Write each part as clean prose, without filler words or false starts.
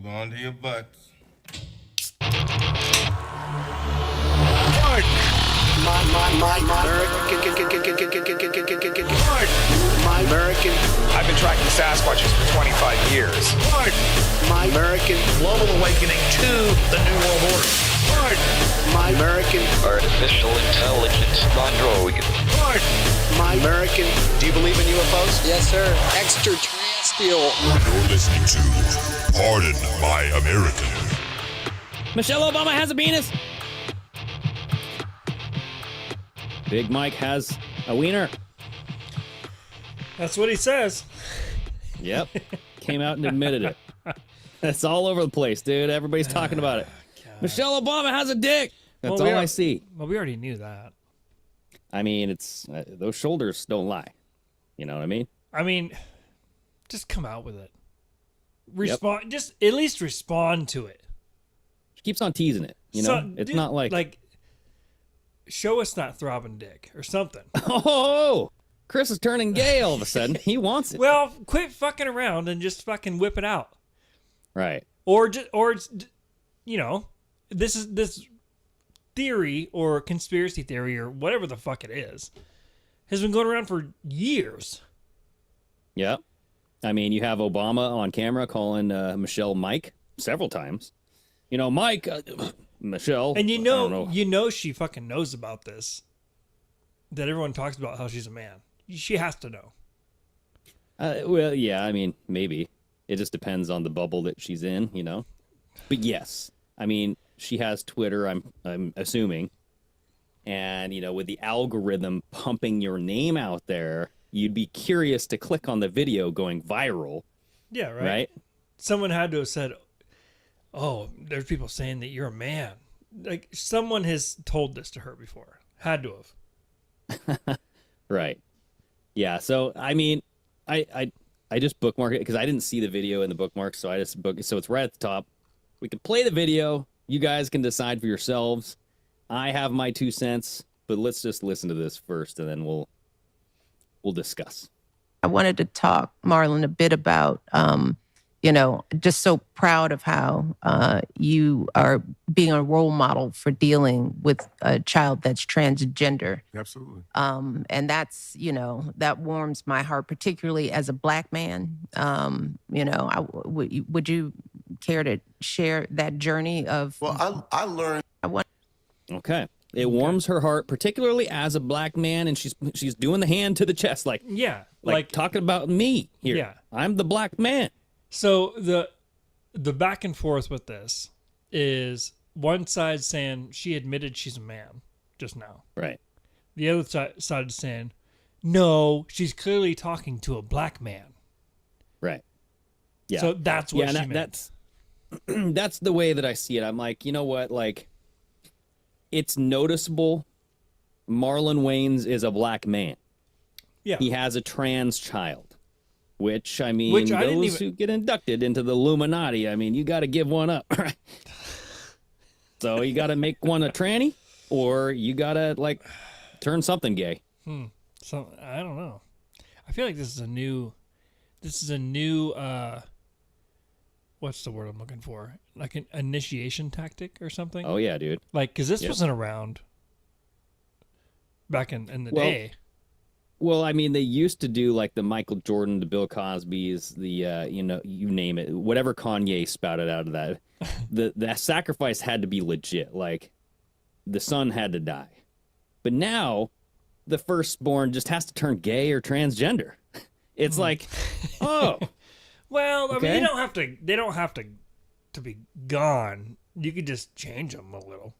Hold on to your butts. My American. I've been tracking Sasquatches for 25 years. My American. Global awakening to the New World Order. My American. Artificial intelligence android. My American. Do you believe in UFOs? Yes, sir. Extraterrestrial. You're listening to Pardon My American. Michelle Obama has a penis. Big Mike has a wiener. That's what he says. Yep. Came out and admitted it. That's all over the place, dude. Everybody's talking about it. Michelle Obama has a dick. That's all I see. Well, we already knew that. I mean, it's those shoulders don't lie. You know what I mean? I mean, just come out with it. Respond. Yep. Just at least respond to it. She keeps on teasing it. You know, it's dude, not like show us not throbbing dick or something. Oh, Chris is turning gay all of a sudden. He wants it. Well, quit fucking around and just fucking whip it out. Right. Or it's, you know, this theory or conspiracy theory or whatever the fuck it is has been going around for years. Yeah. I mean, you have Obama on camera calling Michelle Mike several times. You know, Mike, Michelle. And you know she fucking knows about this. That everyone talks about how she's a man. She has to know. Well, yeah, I mean, maybe. It just depends on the bubble that she's in, you know. But yes, I mean, she has Twitter, I'm assuming. And, you know, with the algorithm pumping your name out there, you'd be curious to click on the video going viral. Yeah, right. Right? Someone had to have said, oh, there's people saying that you're a man. Like, someone has told this to her before. Had to have. Right. Yeah, so, I mean, I just bookmark it because I didn't see the video in the bookmark, so I just book it. So it's right at the top. We can play the video. You guys can decide for yourselves. I have my 2 cents, but let's just listen to this first, and then we'll discuss. I wanted to talk, Marlon, a bit about, you know, just so proud of how you are being a role model for dealing with a child that's transgender. Absolutely. And that's, you know, that warms my heart, particularly as a Black man. You know, would you care to share that journey of? Well, I learned. Okay. It warms her heart, particularly as a Black man, and she's doing the hand to the chest, like talking about me here. Yeah. I'm the Black man. So the back and forth with this is one side saying she admitted she's a man just now. Right. The other side is saying, no, she's clearly talking to a Black man. Right. Yeah. So that's what she meant. That's the way that I see it. I'm like, you know what? Like, it's noticeable Marlon Wayans is a Black man. Yeah. He has a trans child, which, I mean, those who get inducted into the Illuminati, I mean, you got to give one up, right? So you got to make one a tranny, or you got to, like, turn something gay. So, I don't know. I feel like this is a new, what's the word I'm looking for? Like an initiation tactic or something? Oh, yeah, dude. Like, because this wasn't around back in the day. Well, I mean, they used to do, like, the Michael Jordan, the Bill Cosby's, the, you know, you name it, whatever Kanye spouted out of that. The sacrifice had to be legit. Like, the son had to die. But now, the firstborn just has to turn gay or transgender. It's like, oh. Well, okay. I mean, they don't have to be gone. You could just change them a little.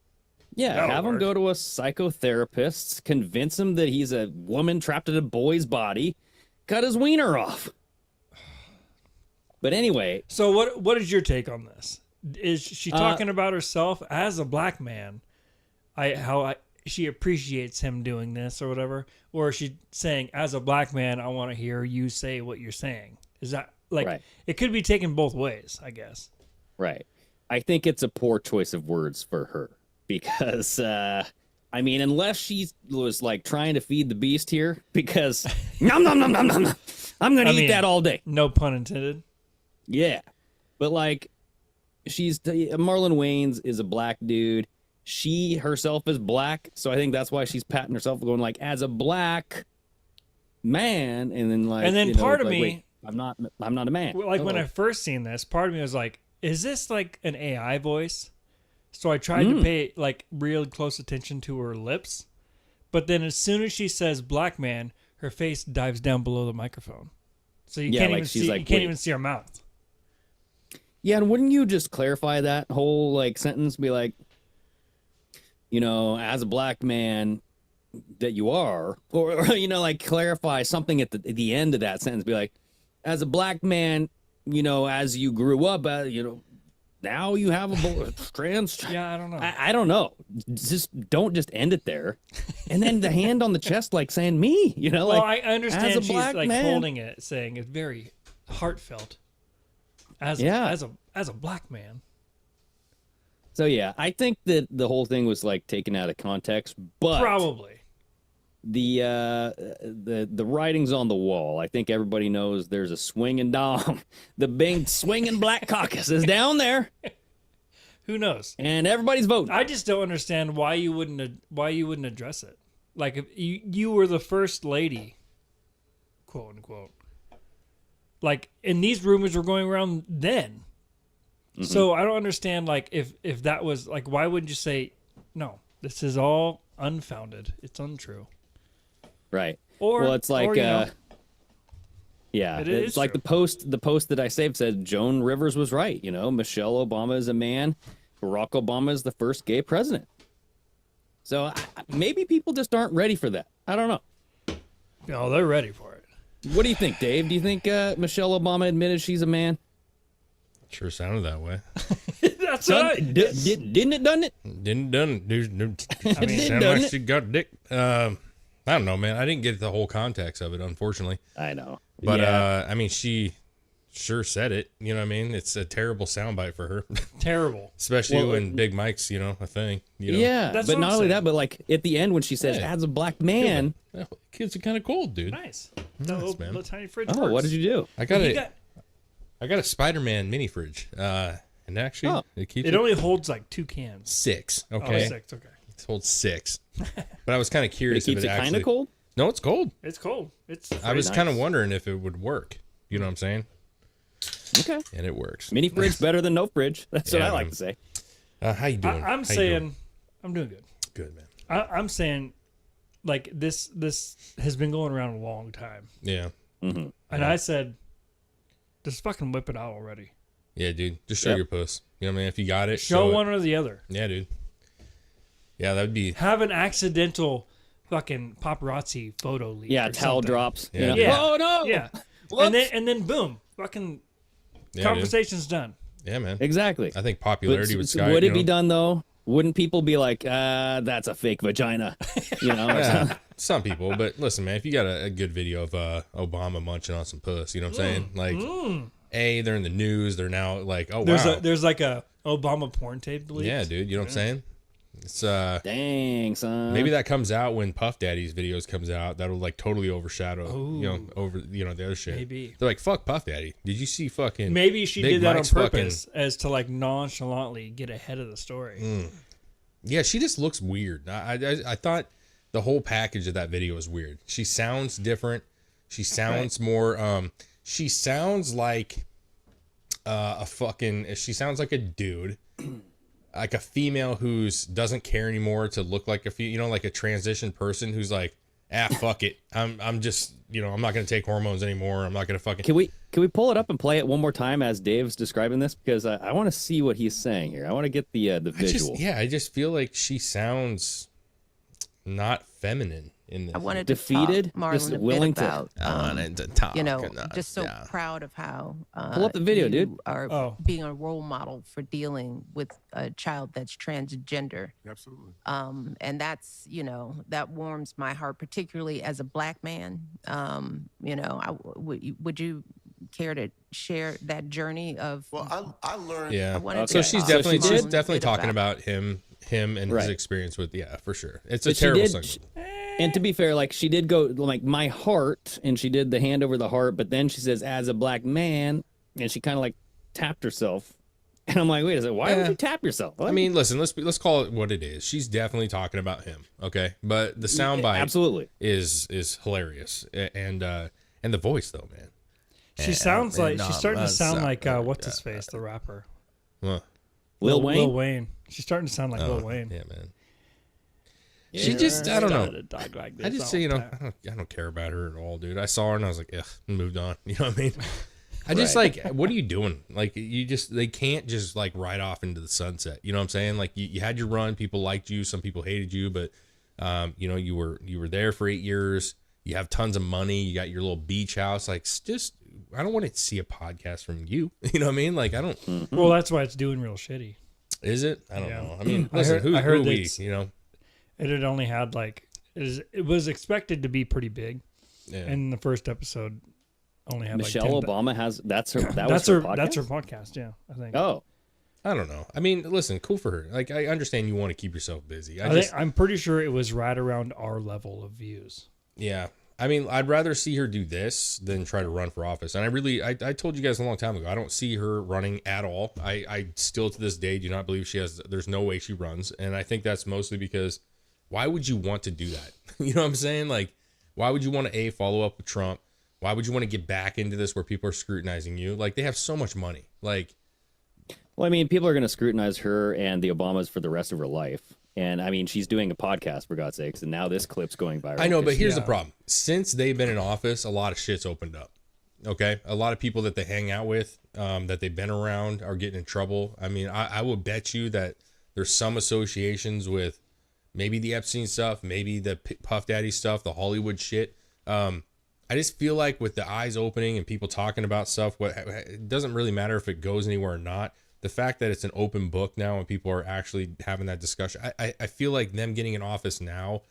Yeah, That'll have him work. go to a psychotherapist, convince him that he's a woman trapped in a boy's body, cut his wiener off. But anyway. So what is your take on this? Is she talking about herself as a Black man? She appreciates him doing this or whatever? Or is she saying, as a Black man, I want to hear you say what you're saying? Is that, like, right. It could be taken both ways, I guess. Right. I think it's a poor choice of words for her. Because, I mean, unless she was, like, trying to feed the beast here, because, nom, nom, nom, nom, nom, I'm going to eat that all day. No pun intended. Yeah. But, like, Marlon Wayans is a black dude. She herself is black, so I think that's why she's patting herself, going like, as a black man, and then like, And then part of me, wait, I'm not a man. like when I first seen this, part of me was like, is this like an AI voice? So I tried to pay like real close attention to her lips, but then as soon as she says black man, her face dives down below the microphone, so you can't even see. You can't even see her mouth. Yeah, and wouldn't you just clarify that whole like sentence? Be like, as a black man that you are, or like clarify something at the end of that sentence. Be like, as a black man, as you grew up, now you have a trans. Yeah, I don't know. I don't know. Don't just end it there, and then the hand on the chest, like saying me. Well, like I understand as a she's black like man. holding it, saying it's very heartfelt. As a black man. So yeah, I think that the whole thing was like taken out of context, but Probably. the writing's on the wall. I think everybody knows there's a swinging dong. The big swinging black caucus is down there, Who knows? and everybody's voting. I just don't understand why you wouldn't address it. Like if you were the first lady, quote unquote. Like, and these rumors were going around then. Mm-hmm. So I don't understand, like, if that was, like, why wouldn't you say, no, this is all unfounded. It's untrue. Right. Or, well, it's like, or, yeah, it it's is like true. the post that I saved said Joan Rivers was right. Michelle Obama is a man. Barack Obama is the first gay president. So maybe people just aren't ready for that. I don't know. No, they're ready for it. What do you think, Dave? Do you think Michelle Obama admitted she's a man? Sure sounded that way. That's right. Didn't it done it? Didn't done it. Dude, I mean, sound done like it. she got dick. I don't know, man. I didn't get the whole context of it, unfortunately. I know. But yeah. I mean, she sure said it. You know what I mean? It's a terrible soundbite for her, Terrible. especially when Big Mike's, a thing. Yeah, That's but what not I'm only saying. that, but like at the end when she says, Yeah. as a black man. Yeah, kids are kind of cold, dude. Nice. Nice, man. Little tiny fridge. Oh, what did you do? I got He I got a Spider-Man mini fridge. And actually, it keeps It only holds like 2 cans. 6. Oh, Okay, 6. Okay. it holds 6. But I was kind of It curious keeps if it kind actually. of cold. No, it's cold. It's cold. It's. I was nice. kind of wondering if it would work. You know what I'm saying? Okay. And it works. Mini fridge better than no fridge. That's what Yeah, I like man. to say. How you doing? I'm How you doing? saying, I'm doing good. Good, man. I'm saying, like this has been going around a long time, Yeah. and I said, just fucking whip it out already. Yeah, dude. Just show Yep. your puss. You know what I mean? If you got it, Show it. one or the other. Yeah, dude. Yeah, that would be. Have an accidental fucking photo leak. Yeah, or towel something. drops. Yeah. Yeah. Oh no. Yeah. Whoops. And then boom, fucking Yeah, conversation's done. dude. Yeah, man. Exactly. I think popularity would sky. Would it be done though? Wouldn't people be like, that's a fake vagina? Or Yeah, some people. But listen, man, if you got a good video of Obama munching on some puss, you know what I'm saying? Like, they're in the news. They're now like, oh, wow. There's like a Obama porn tape leaked. Yeah, dude. You know what I'm saying? It's Dang, son. maybe that comes out when Puff Daddy's videos comes out. That'll like totally overshadow, the other shit. Maybe. They're like, fuck Puff Daddy. Did you see fucking? Maybe she Big did that Mike's on purpose as to like nonchalantly get ahead of the story. Yeah, she just looks weird. I thought the whole package of that video was weird. She sounds different. She sounds more. She sounds like She sounds like a dude. Like a female who's doesn't care anymore to look like like a transition person who's like, fuck it. I'm just, I'm not going to take hormones anymore. I'm not going to fucking. Can we pull it up and play it one more time as Dave's describing this? Because I want to see what he's saying here. I want to get the visual. I just feel like she sounds not feminine in this. I wanted Defeated, to talk, just Marlon, a willing bit about, to talk. just so proud of how Pull up the video, you dude. are being a role model for dealing with a child that's transgender. Absolutely. And that's, that warms my heart, particularly as a black man. Would you care to share that journey of? Well, I learned. Yeah. wanted So to she's talk definitely to she's Marlon a definitely bit talking about- about him and Right. his experience with for sure. It's But a she terrible did- segment. And to be fair, like she did go like my heart, and she did the hand over the heart, but then she says as a black man, and she kind of like tapped herself And I'm like, wait a second, why would you tap yourself? I mean, listen, let's call it what it is. She's definitely talking about him, okay? But the soundbite absolutely is hilarious, and the voice though, man. She sounds like she's starting to sound like what's his face, the rapper, Lil Wayne. Lil Wayne. She's starting to sound like Lil Wayne. Yeah, man. She just, I don't know. Like I just say, I don't care about her at all, dude. I saw her and I was like, ugh, moved on. You know what I mean? I just like, what are you doing? Like, they can't just like ride off into the sunset. You know what I'm saying? Like, you had your run. People liked you. Some people hated you, but you were there for 8 years. You have tons of money. You got your little beach house. Like, just, I don't want to see a podcast from you. You know what I mean? Like, I don't. Well, that's why it's doing real shitty. Is it? I don't know. I mean, listen, who are we? You know. It had only had like it was expected to be pretty big, Yeah. And the first episode only had Michelle like 10, Obama has that's her that's her podcast. Yeah, I think. Oh, I don't know. I mean, listen, cool for her. Like, I understand you want to keep yourself busy. I'm pretty sure it was right around our level of views. Yeah. I mean, I'd rather see her do this than try to run for office. And I told you guys a long time ago, I don't see her running at all. I still to this day do not believe there's no way she runs. And I think that's mostly because why would you want to do that? You know what I'm saying? Like, why would you want to follow up with Trump? Why would you want to get back into this where people are scrutinizing you? Like, they have so much money. Like, well, I mean, people are going to scrutinize her and the Obamas for the rest of her life. And I mean, she's doing a podcast, for God's sakes, and now this clip's going viral. I know, but here's the problem. Since they've been in office, a lot of shit's opened up. Okay? A lot of people that they hang out with, that they've been around, are getting in trouble. I mean, I will bet you that there's some associations with maybe the Epstein stuff, maybe the Puff Daddy stuff, the Hollywood shit. I just feel like with the eyes opening and people talking about stuff, it doesn't really matter if it goes anywhere or not. The fact that it's an open book now and people are actually having that discussion, I feel like them getting in office now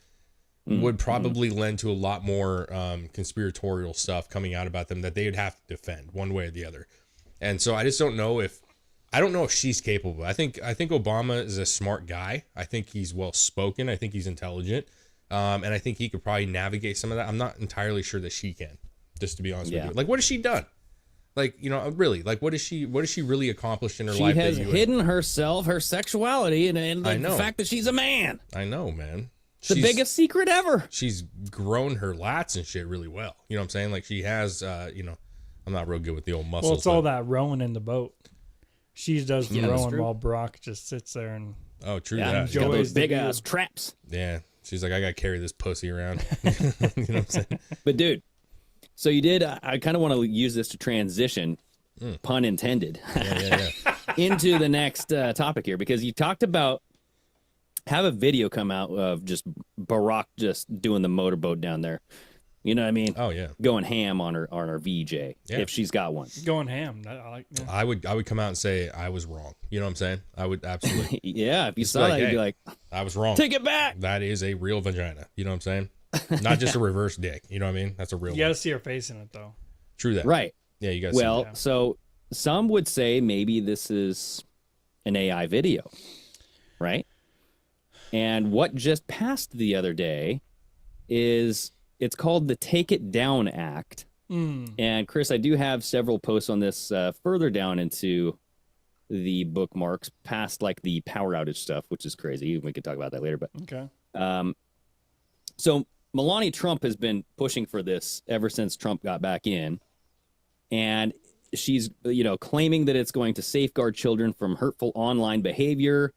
would probably lend to a lot more conspiratorial stuff coming out about them that they would have to defend one way or the other. And so I just don't know if she's capable. I think Obama is a smart guy. I think he's well spoken. I think he's intelligent. And I think he could probably navigate some of that. I'm not entirely sure that she can, just to be honest with you. Like, what has she done? Like, you know, really, like, what has she really accomplished in her life? She has hidden herself, her sexuality, and the fact that she's a man. I know, man. The biggest secret ever. She's grown her lats and shit really well. You know what I'm saying? Like, she has, you know, I'm not real good with the old muscles. Well, it's all that rowing in the boat. She does the rowing while Brock just sits there and true. Yeah, That. got those big ass traps. Yeah, she's like, I gotta carry this pussy around. You know what I'm saying? But dude, so you did. I kind of want to use this to transition, pun intended, into the next topic here, because you talked about have a video come out of just Barack just doing the motorboat down there. You know what I mean? Oh yeah, going ham on her VJ if she's got one. Going ham. I like. Yeah. I would come out and say I was wrong. You know what I'm saying? I would absolutely. Yeah, if you saw that, you'd be like, I was wrong. Take it back. That is a real vagina. You know what I'm saying? Not just a reverse dick. You know what I mean? That's a real. You gotta see her face in it though. True that. Right. Yeah, you guys. Well, so some would say maybe this is an AI video, right? And what just passed the other day is it's called the Take It Down Act. And Chris, I do have several posts on this further down into the bookmarks, past like the power outage stuff, which is crazy. We could talk about that later. But okay. So Melania Trump has been pushing for this ever since Trump got back in. And she's, claiming that it's going to safeguard children from hurtful online behavior.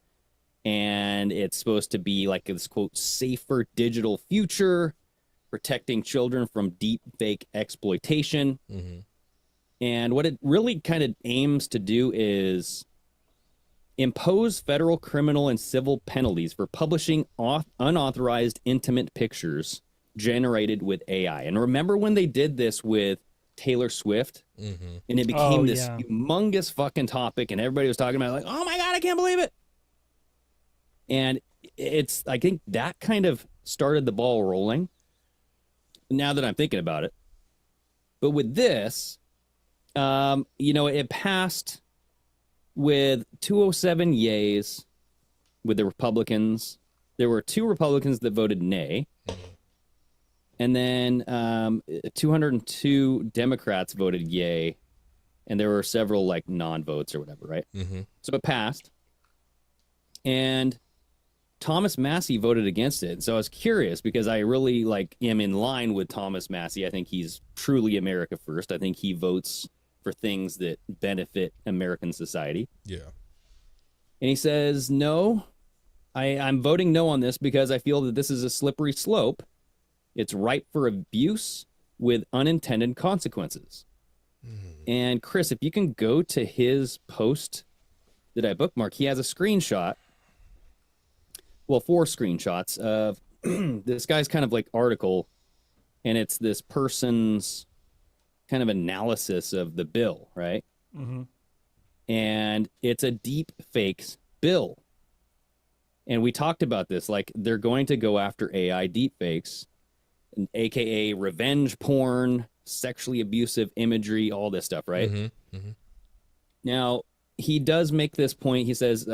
And it's supposed to be like this, quote, safer digital future, protecting children from deepfake exploitation. And what it really kind of aims to do is impose federal criminal and civil penalties for publishing unauthorized intimate pictures generated with AI. And remember when they did this with Taylor Swift? And it became this humongous fucking topic, and everybody was talking about it, like, oh my God, I can't believe it. And I think that kind of started the ball rolling, now that I'm thinking about it. But with this, it passed with 207 yays with the Republicans. There were 2 Republicans that voted nay. And then 202 Democrats voted yay. and there were several like non-votes or whatever, right? So it passed, and Thomas Massey voted against it. So I was curious because I really like am in line with Thomas Massey. I think he's truly America first. I think he votes for things that benefit American society. Yeah. And he says, no, I'm voting no on this because I feel that this is a slippery slope. It's ripe for abuse with unintended consequences. And Chris, if you can go to his post that I bookmarked, he has a screenshot. Well, 4 screenshots of this guy's kind of like article, and it's this person's kind of analysis of the bill, right? And it's a deepfakes bill. And we talked about this, like they're going to go after AI deepfakes, aka revenge porn, sexually abusive imagery, all this stuff, right? Now, he does make this point. He says,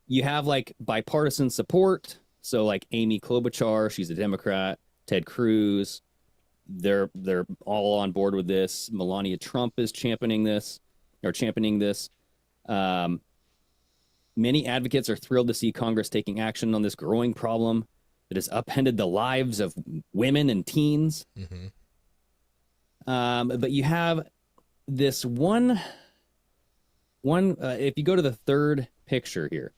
you have like bipartisan support. So like Amy Klobuchar, she's a Democrat, Ted Cruz, they're all on board with this. Melania Trump is championing this. Many advocates are thrilled to see Congress taking action on this growing problem that has upended the lives of women and teens. But you have this one, if you go to the third picture here,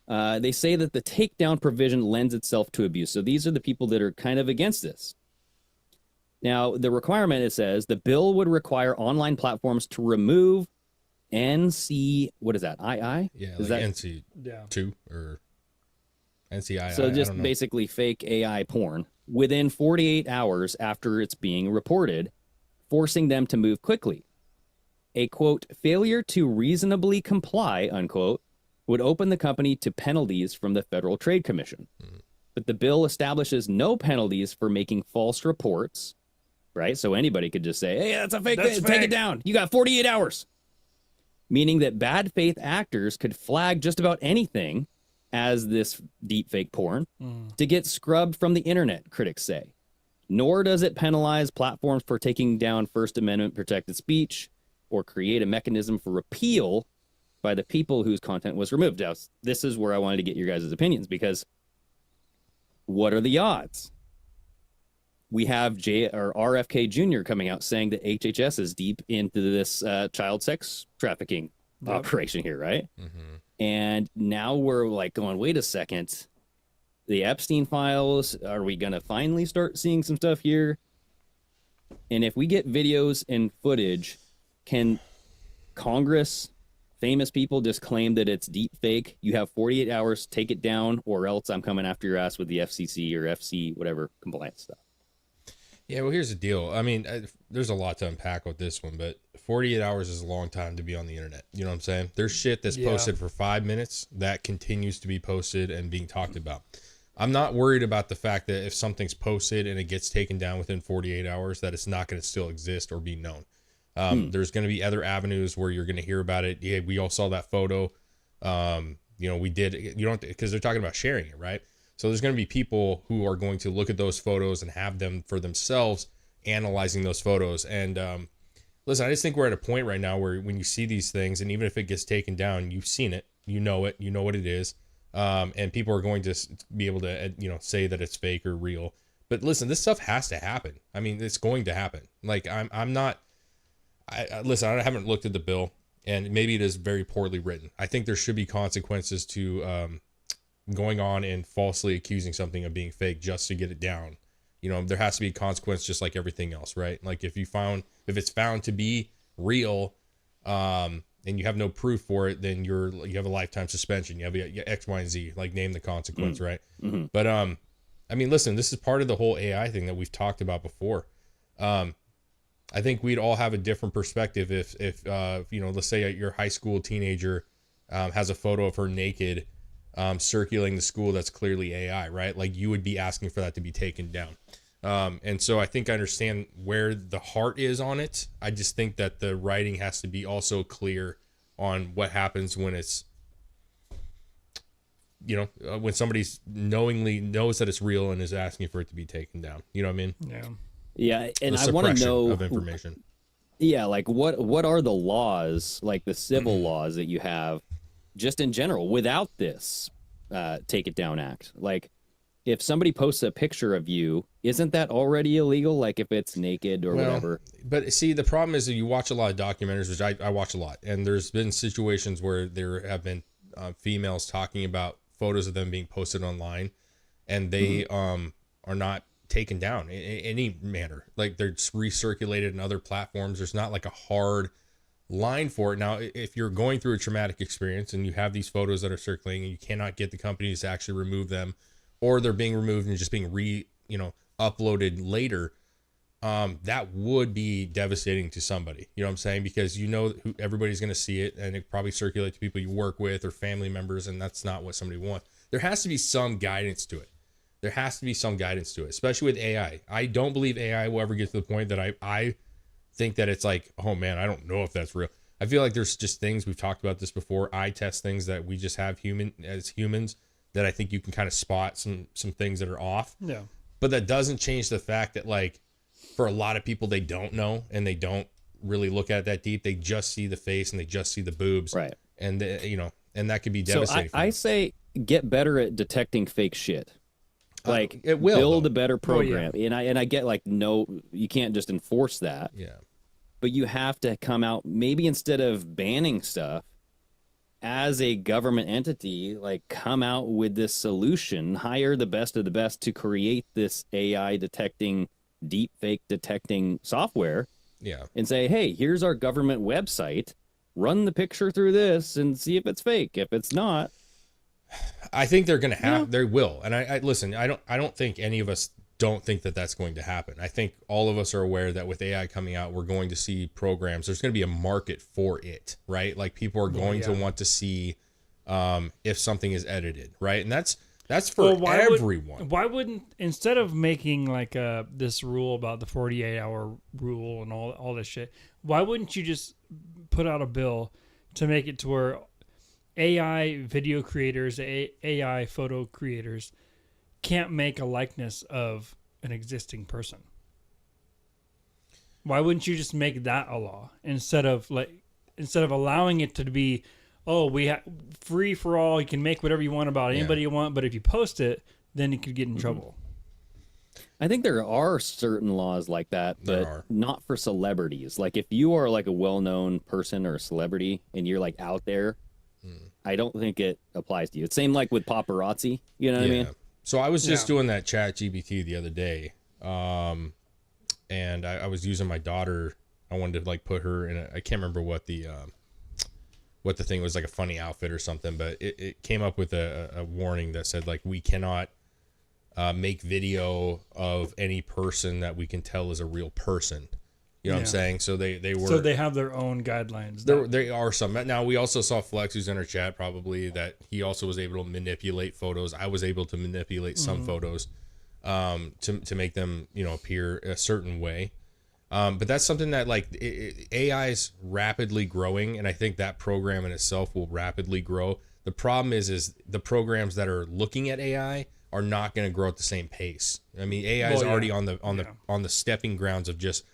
they say that the takedown provision lends itself to abuse. So these are the people that are kind of against this. Now, the requirement, it says, the bill would require online platforms to remove NC, what is that, II? Yeah, is like that NC2 or NCII. So just basically fake AI porn within 48 hours after it's being reported, forcing them to move quickly. A, quote, failure to reasonably comply, unquote, would open the company to penalties from the Federal Trade Commission. But the bill establishes no penalties for making false reports, right? So anybody could just say, hey, that's a fake thing. Take it down. You got 48 hours. Meaning that bad faith actors could flag just about anything as this deepfake porn to get scrubbed from the internet, critics say. Nor does it penalize platforms for taking down First Amendment protected speech or create a mechanism for repeal by the people whose content was removed. Now, this is where I wanted to get your guys' opinions, because what are the odds? We have RFK Jr. coming out saying that HHS is deep into this child sex trafficking operation here, right? And now we're like going, wait a second. The Epstein files, are we going to finally start seeing some stuff here? And if we get videos and footage, can Congress, famous people just claim that it's deep fake? You have 48 hours, take it down, or else I'm coming after your ass with the FCC or FC, whatever compliance stuff. Yeah, well, here's the deal. I mean, there's a lot to unpack with this one, but 48 hours is a long time to be on the internet. You know what I'm saying? There's shit that's posted for 5 minutes that continues to be posted and being talked about. I'm not worried about the fact that if something's posted and it gets taken down within 48 hours, that it's not going to still exist or be known. There's going to be other avenues where you're going to hear about it. Yeah, we all saw that photo. We did. You don't, because they're talking about sharing it, right? So there's going to be people who are going to look at those photos and have them for themselves, analyzing those photos. And listen, I just think we're at a point right now where when you see these things, and even if it gets taken down, you've seen it, you know what it is. And people are going to be able to, say that it's fake or real. But listen, this stuff has to happen. I mean, it's going to happen. Like I'm not. Listen, I haven't looked at the bill, and maybe it is very poorly written. I think there should be consequences to going on and falsely accusing something of being fake just to get it down. There has to be a consequence, just like everything else, right? Like if it's found to be real, and you have no proof for it, then you have a lifetime suspension. You have X, Y, and Z, like name the consequence, right? But I mean, listen, this is part of the whole AI thing that we've talked about before. I think we'd all have a different perspective if let's say your high school teenager has a photo of her naked circulating the school that's clearly AI, right? Like you would be asking for that to be taken down. And so I think I understand where the heart is on it. I just think that the writing has to be also clear on what happens when it's, when somebody's knowingly knows that it's real and is asking for it to be taken down. You know what I mean? Yeah. Yeah, and The I want to suppression know of information. Yeah, like what are the laws, like the civil laws that you have, just in general, without this Take It Down Act? Like, if somebody posts a picture of you, isn't that already illegal? Like if it's naked or whatever. But see, the problem is that you watch a lot of documentaries, which I watch a lot, and there's been situations where there have been females talking about photos of them being posted online, and they are not taken down in any manner. Like they're recirculated in other platforms. There's not like a hard line for it. Now, if you're going through a traumatic experience and you have these photos that are circulating and you cannot get the companies to actually remove them, or they're being removed and just being uploaded later, that would be devastating to somebody. You know what I'm saying? Because everybody's going to see it, and it probably circulate to people you work with or family members, and that's not what somebody wants. There has to be some guidance to it. There has to be some guidance to it, especially with AI. I don't believe AI will ever get to the point that I think that it's like, oh man, I don't know if that's real. I feel like there's just things, we've talked about this before, eye test things that we just have as humans that I think you can kind of spot some things that are off. Yeah. But that doesn't change the fact that, like, for a lot of people, they don't know and they don't really look at it that deep. They just see the face and they just see the boobs. Right. And, and that could be devastating. So I say get better at detecting fake shit. Like, it will build though. a better program. And I get, like, no, you can't just enforce that. Yeah. But you have to come out, maybe instead of banning stuff, as a government entity, like, come out with this solution, hire the best of the best to create this AI detecting, deepfake detecting software. Yeah. And say, hey, here's our government website. Run the picture through this and see if it's fake. If it's not, I think they're going to have, they will. And I listen, I don't think any of us don't think that that's going to happen. I think all of us are aware that with AI coming out, we're going to see programs. There's going to be a market for it, right? Like people are going to want to see if something is edited, right? And that's for everyone. Why wouldn't, instead of making like this rule about the 48-hour rule and all this shit, why wouldn't you just put out a bill to make it to where AI video creators, AI photo creators can't make a likeness of an existing person? Why wouldn't you just make that a law instead of allowing it to be, we have free for all, you can make whatever you want about anybody you want, but if you post it, then you could get in trouble. I think there are certain laws like that, but not for celebrities. Like if you are like a well-known person or a celebrity and you're like out there, I don't think it applies to you. It's same like with paparazzi. You know what I mean? So I was just doing that chat GPT the other day. And I was using my daughter. I wanted to like put her in I can't remember what the thing was, like a funny outfit or something, but it came up with a warning that said like, we cannot make video of any person that we can tell is a real person. You know what I'm saying? So they have their own guidelines. There are some. Now we also saw Flex, who's in our chat, probably, that he also was able to manipulate photos. I was able to manipulate some photos to make them, appear a certain way. But that's something that like AI is rapidly growing, and I think that program in itself will rapidly grow. The problem is the programs that are looking at AI are not going to grow at the same pace. I mean, AI is already on the stepping grounds of just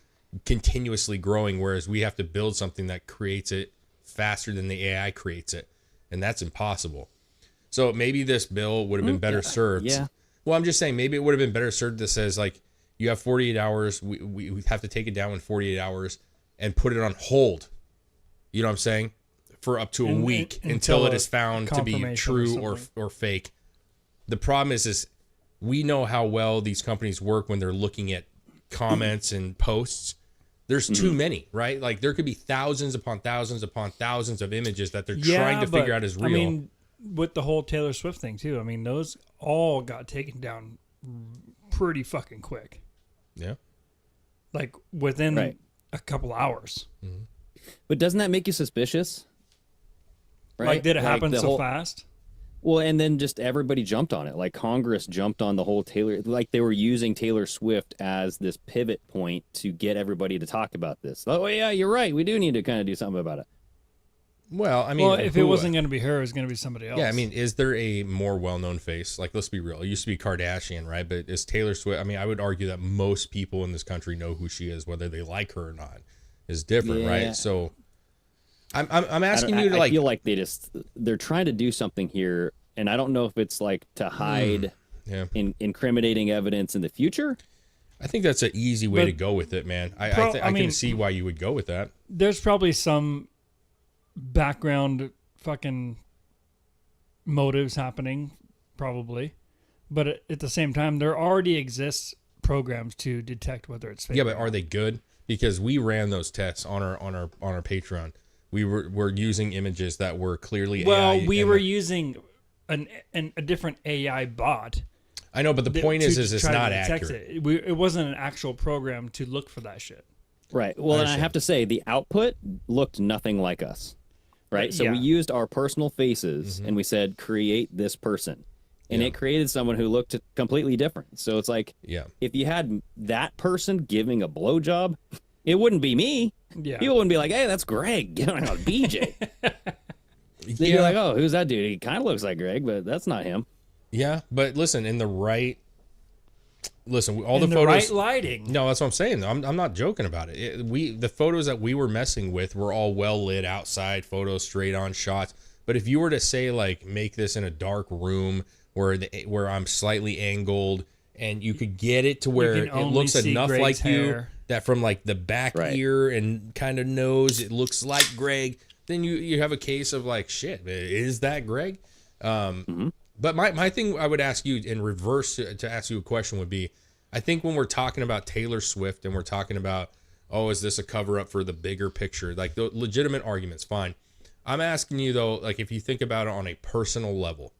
continuously growing, whereas we have to build something that creates it faster than the AI creates it, and that's impossible. So maybe this bill would have been better served. Yeah. Well, I'm just saying maybe it would have been better served that says like, you have 48 hours. We have to take it down in 48 hours and put it on hold. You know what I'm saying? For up to a week until it is found to be true or fake. The problem is we know how well these companies work when they're looking at comments and posts. There's too many, right? Like there could be thousands upon thousands upon thousands of images that they're trying to figure out is real. I mean, with the whole Taylor Swift thing too, I mean, those all got taken down pretty fucking quick. Yeah. Like within a couple hours. Mm-hmm. But doesn't that make you suspicious? Right? Like, did it happen so fast? Well, and then just everybody jumped on it. Like Congress jumped on the whole Taylor, like they were using Taylor Swift as this pivot point to get everybody to talk about this. Oh yeah, you're right. We do need to kind of do something about it. Well, I mean, Well, if it wasn't going to be her, it was going to be somebody else. Yeah, I mean, is there a more well-known face? Like, let's be real. It used to be Kardashian, right? But is Taylor Swift? I mean, I would argue that most people in this country know who she is, whether they like her or not. Is different, right? So, I'm asking you to I feel like they're trying to do something here, and I don't know if it's like to hide incriminating evidence in the future. I think that's an easy way to go with it, man. I can see why you would go with that. There's probably some background fucking motives happening, probably, but at the same time, there already exists programs to detect whether it's fake. Yeah, but are they good? Because we ran those tests on our Patreon. We're using images that were clearly AI. We were using a different AI bot. I know, but the point is it's not accurate. It wasn't an actual program to look for that shit. Right. Well, and I have to say, the output looked nothing like us. Right. So we used our personal faces and we said, create this person. And it created someone who looked completely different. So it's like, if you had that person giving a blowjob, it wouldn't be me. Yeah. People wouldn't be like, hey, that's Greg getting on BJ. They'd be like, oh, who's that dude? He kind of looks like Greg, but that's not him. Yeah, but listen, all the photos, right lighting. No, that's what I'm saying. I'm not joking about it. The photos that we were messing with were all well lit outside photos, straight on shots. But if you were to say like make this in a dark room where I'm slightly angled and you could get it to where it looks enough Greg's like hair. you that from like the back ear and kind of nose it looks like Greg, then you have a case of like shit. Is that Greg? But my thing I would ask you in reverse to ask you a question would be, I think when we're talking about Taylor Swift and we're talking about, oh, is this a cover up for the bigger picture? Like the legitimate arguments, fine. I'm asking you though, like if you think about it on a personal level,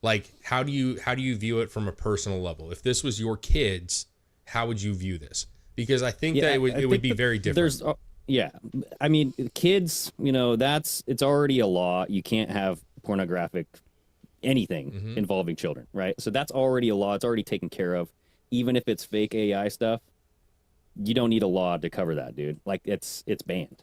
like how do you view it from a personal level? If this was your kids, how would you view this? Because I think that it would be very different. I mean, kids, it's already a law. You can't have pornographic anything involving children, right? So that's already a law. It's already taken care of. Even if it's fake AI stuff, you don't need a law to cover that, dude. Like it's banned.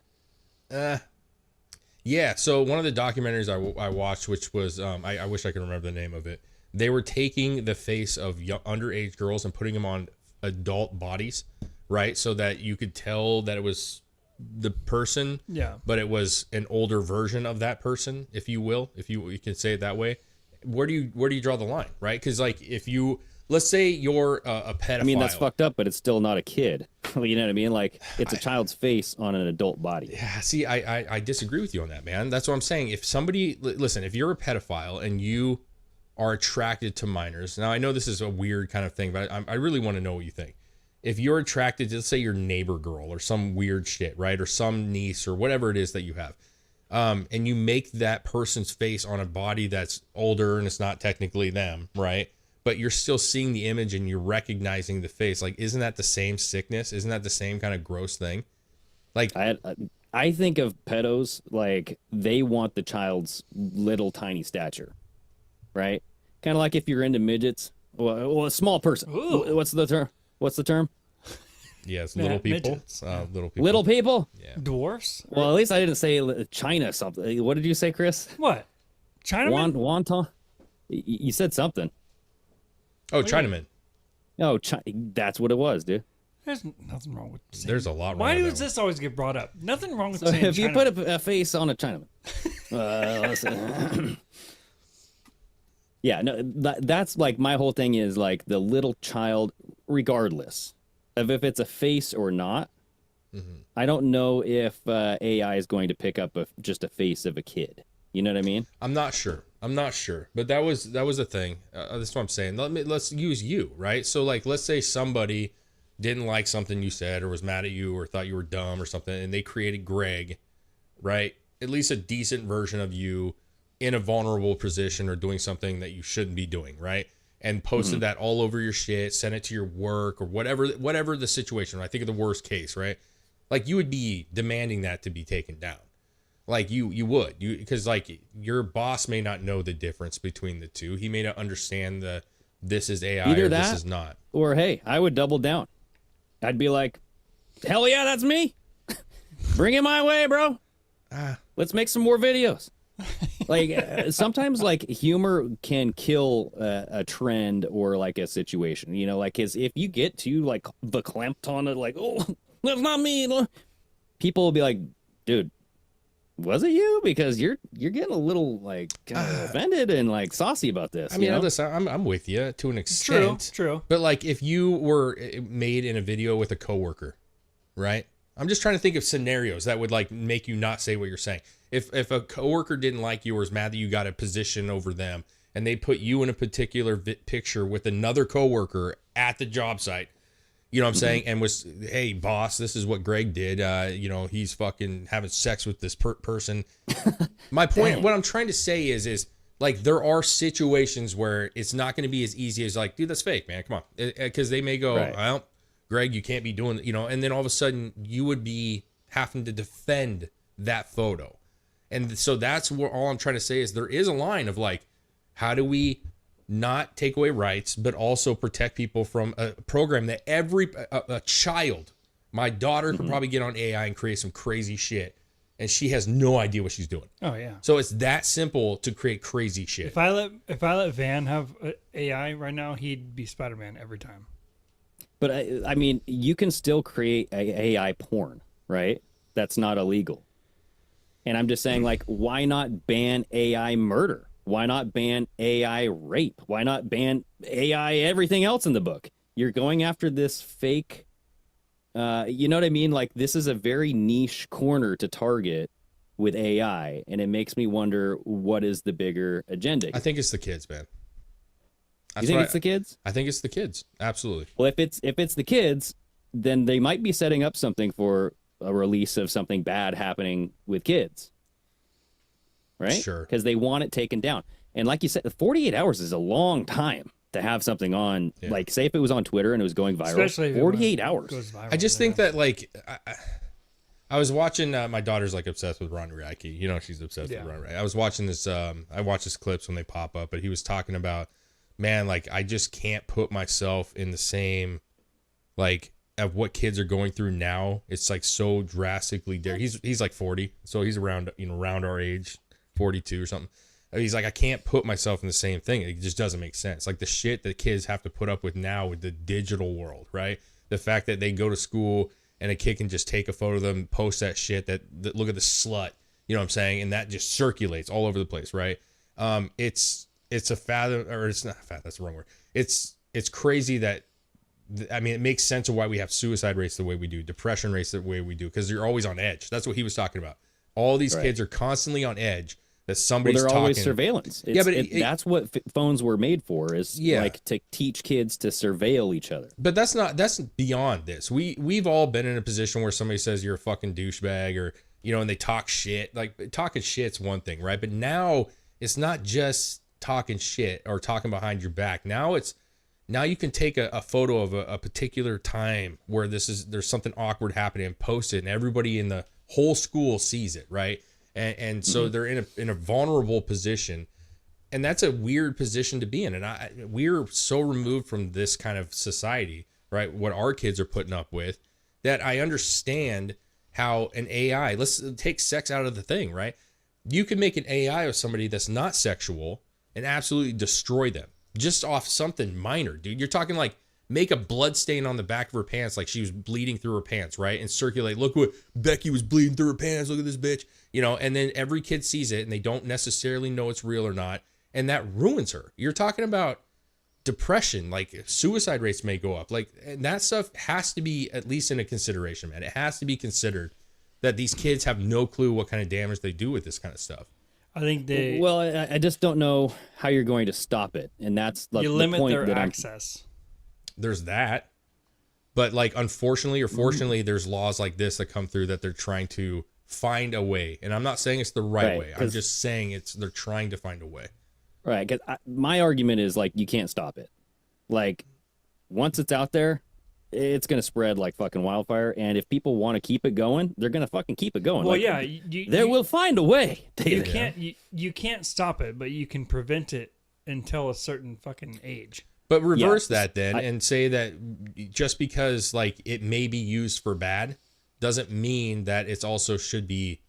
Yeah. So one of the documentaries I watched, which was I wish I could remember the name of it. They were taking the face of underage girls and putting them on adult bodies, right? So that you could tell that it was the person, but it was an older version of that person, if you will, if you can say it that way. Where do you draw the line, right? Because like let's say you're a pedophile. I mean, that's fucked up, but it's still not a kid. You know what I mean? Like it's a child's face on an adult body. Yeah. See, I disagree with you on that, man. That's what I'm saying. If somebody listen, if you're a pedophile and you are attracted to minors, now I know this is a weird kind of thing, but I really want to know what you think. If you're attracted to, let's say, your neighbor girl or some weird shit, right, or some niece or whatever it is that you have. And you make that person's face on a body that's older and it's not technically them, right? But you're still seeing the image and you're recognizing the face. Like, isn't that the same sickness? Isn't that the same kind of gross thing? Like, I think of pedos like they want the child's little tiny stature, right? Kind of like if you're into midgets. Well, a small person. Ooh. What's the term? Yes, little people. Little people. Little people? Yeah. Dwarfs? Well, at least I didn't say China something. What did you say, Chris? What? Chinaman? Wonton? You said something. Oh, Chinaman. Oh, that's what it was, dude. There's nothing wrong with saying. There's a lot wrong. Why with does that this always get brought up? Nothing wrong with So saying if you Chinaman. put a face on a Chinaman. Yeah, no, that's like my whole thing is like the little child, regardless of if it's a face or not. I don't know if AI is going to pick up just a face of a kid. You know what I mean? I'm not sure. But that was a thing. That's what I'm saying. Let's use you, right? So like, let's say somebody didn't like something you said or was mad at you or thought you were dumb or something, and they created Greg, right? At least a decent version of you in a vulnerable position or doing something that you shouldn't be doing, right? And posted that all over your shit, sent it to your work or whatever the situation. I think of the worst case, right? Like you would be demanding that to be taken down. Like you would, because like your boss may not know the difference between the two. He may not understand this is AI Either or that, this is not. Or hey, I would double down. I'd be like, hell yeah, that's me. Bring it my way, bro. Let's make some more videos. Like sometimes like humor can kill a trend or like a situation, you know, like if you get too like verklempt on it, like, oh, that's not me. People will be like, dude, was it you? Because you're getting a little like offended and like saucy about this. I mean, you know? listen, I'm with you to an extent. True. But like if you were made in a video with a coworker, right? I'm just trying to think of scenarios that would like make you not say what you're saying. If a coworker didn't like you or was mad that you got a position over them and they put you in a particular picture with another coworker at the job site, you know what I'm saying? And was, hey, boss, this is what Greg did. You know, he's fucking having sex with this person. My point, what I'm trying to say is like there are situations where it's not going to be as easy as like, dude, that's fake, man. Come on. Because they may go, well, Greg, you can't be doing, you know, and then all of a sudden you would be having to defend that photo. And so that's what all I'm trying to say is there is a line of like, how do we not take away rights, but also protect people from a program that a child, my daughter could probably get on AI and create some crazy shit. And she has no idea what she's doing. Oh yeah. So it's that simple to create crazy shit. If I let Van have AI right now, he'd be Spider-Man every time. But I mean, you can still create AI porn, right? That's not illegal. And I'm just saying, like, why not ban AI murder? Why not ban AI rape? Why not ban AI everything else in the book? You're going after this fake, you know what I mean? Like, this is a very niche corner to target with AI, and it makes me wonder what is the bigger agenda. I think it's the kids, man. You think it's the kids? I think it's the kids. Absolutely. Well, if it's the kids, then they might be setting up something for a release of something bad happening with kids. Right? Sure. Because they want it taken down. And like you said, 48 hours is a long time to have something on. Yeah. Like, say if it was on Twitter and it was going viral. Especially 48 hours. I just think that, like, I was watching, my daughter's, like, obsessed with Ron Reicke. You know, she's obsessed with Ron Reicke. I was watching this, I watch his clips when they pop up, but he was talking about, man, like, I just can't put myself in the same, like, of what kids are going through now. It's like so drastically different. He's like 40, so he's around, you know, around our age, 42 or something. He's like, I can't put myself in the same thing. It just doesn't make sense. Like the shit that kids have to put up with now with the digital world, right? The fact that they go to school and a kid can just take a photo of them, post that shit, that look at the slut, you know what I'm saying? And that just circulates all over the place, right? It's a fathom, or it's not fat, that's the wrong word. It's crazy that, I mean, it makes sense of why we have suicide rates the way we do, depression rates the way we do, because you're always on edge. That's what he was talking about. All these kids are constantly on edge that somebody's talking. Always surveillance. That's what phones were made for, is like to teach kids to surveil each other. But that's beyond this. We've all been in a position where somebody says you're a fucking douchebag, or, you know, and they talk shit. Like, talking shit's one thing, right? But now it's not just talking shit or talking behind your back. Now you can take a photo of a particular time where there's something awkward happening and post it, and everybody in the whole school sees it, right? And so they're in a vulnerable position, and that's a weird position to be in. And we're so removed from this kind of society, right? What our kids are putting up with, that I understand how an AI, let's take sex out of the thing, right? You can make an AI of somebody that's not sexual and absolutely destroy them. Just off something minor, dude. You're talking like make a blood stain on the back of her pants, like she was bleeding through her pants, right? And circulate. Look what Becky was bleeding through her pants. Look at this bitch, you know. And then every kid sees it, and they don't necessarily know it's real or not, and that ruins her. You're talking about depression, like suicide rates may go up, like, and that stuff has to be at least in a consideration, man. It has to be considered that these kids have no clue what kind of damage they do with this kind of stuff. I think they. Well, I just don't know how you're going to stop it, and that's like you limit their access. There's that, but like, unfortunately or fortunately, there's laws like this that come through that they're trying to find a way. And I'm not saying it's the right way. I'm just saying they're trying to find a way. Right. Because my argument is like you can't stop it. Like, once it's out there, it's going to spread like fucking wildfire. And if people want to keep it going, they're going to fucking keep it going. Well, like, yeah. They will find a way. You can't stop it, but you can prevent it until a certain fucking age. But reverse that then and say that just because like it may be used for bad doesn't mean that it's also should be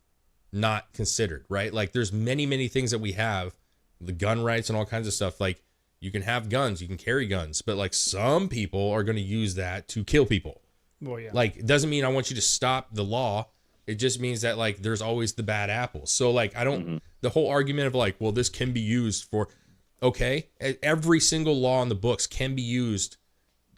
not considered, right? Like there's many things that we have, the gun rights and all kinds of stuff. Like you can have guns, you can carry guns, but like some people are going to use that to kill people. Well, yeah. Like it doesn't mean I want you to stop the law. It just means that like there's always the bad apples. So like I don't the whole argument of like, well, this can be used for okay, every single law in the books can be used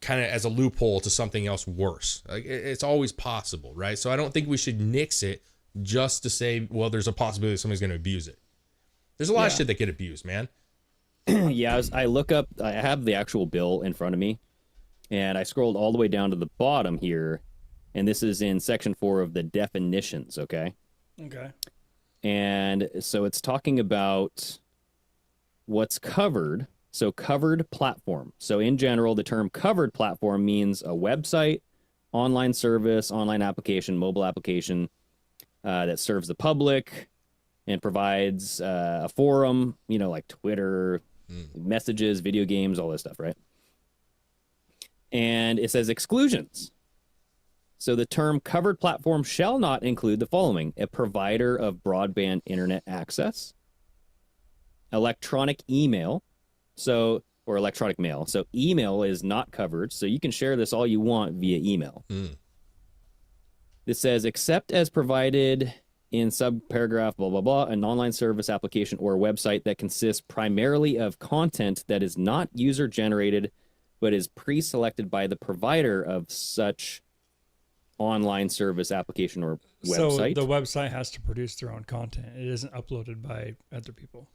kind of as a loophole to something else worse. Like it's always possible, right? So I don't think we should nix it just to say, well, there's a possibility somebody's going to abuse it. There's a lot of shit that get abused, man. Yeah, I look up, I have the actual bill in front of me, and I scrolled all the way down to the bottom here, and this is in section 4 of the definitions, okay? Okay. And so it's talking about what's covered. So covered platform. So in general, the term covered platform means a website, online service, online application, mobile application that serves the public and provides a forum, you know, like Twitter, messages, video games, all this stuff, right? And it says exclusions. So the term covered platform shall not include the following: a provider of broadband internet access, electronic email, or electronic mail. So email is not covered, so you can share this all you want via email. This says, except as provided in subparagraph, blah, blah, blah, an online service, application, or website that consists primarily of content that is not user-generated, but is pre-selected by the provider of such online service, application, or website. So the website has to produce their own content. It isn't uploaded by other people.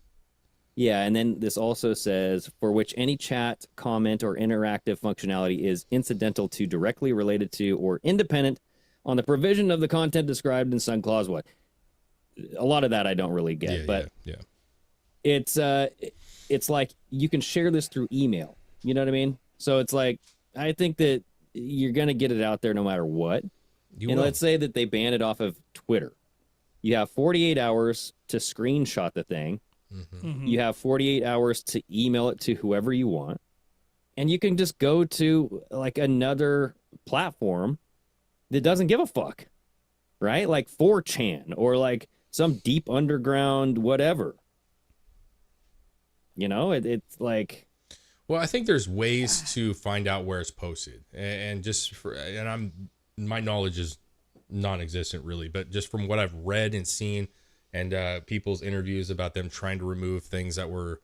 Yeah, and then this also says, for which any chat, comment, or interactive functionality is incidental to, directly related to, or independent on the provision of the content described in some clause. What? A lot of that I don't really get, but it's like you can share this through email. You know what I mean? So it's like, I think that you're going to get it out there no matter what. Let's say that they ban it off of Twitter. You have 48 hours to screenshot the thing. You have 48 hours to email it to whoever you want. And you can just go to like another platform that doesn't give a fuck, right? Like 4chan or like some deep underground whatever. You know, it's like... Well, I think there's ways to find out where it's posted, and my knowledge is non-existent really, but just from what I've read and seen, and people's interviews about them trying to remove things that were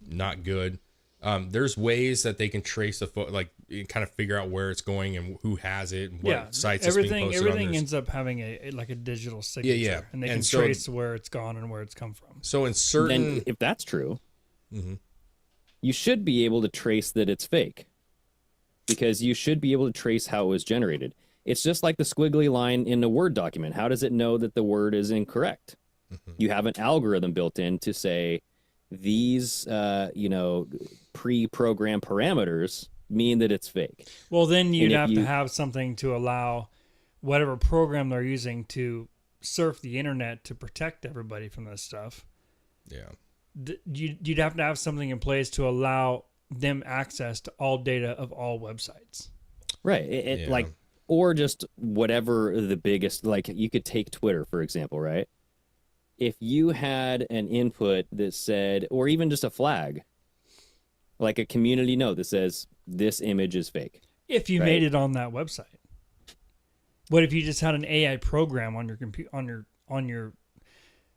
not good. There's ways that they can trace the like kind of figure out where it's going and who has it and what sites it's being posted on. Everything ends up having a digital signature, and they can trace where it's gone and where it's come from. So in certain, then if that's true, you should be able to trace that it's fake, because you should be able to trace how it was generated. It's just like the squiggly line in a Word document. How does it know that the word is incorrect? You have an algorithm built in to say these, pre-programmed parameters mean that it's fake. Well, then you'd have to have something to allow whatever program they're using to surf the internet to protect everybody from this stuff. Yeah. You'd have to have something in place to allow them access to all data of all websites. Right. Like, or just whatever the biggest, like you could take Twitter, for example, right? If you had an input that said, or even just a flag, like a community note that says, this image is fake. If you made it on that website. What if you just had an AI program on your computer, on your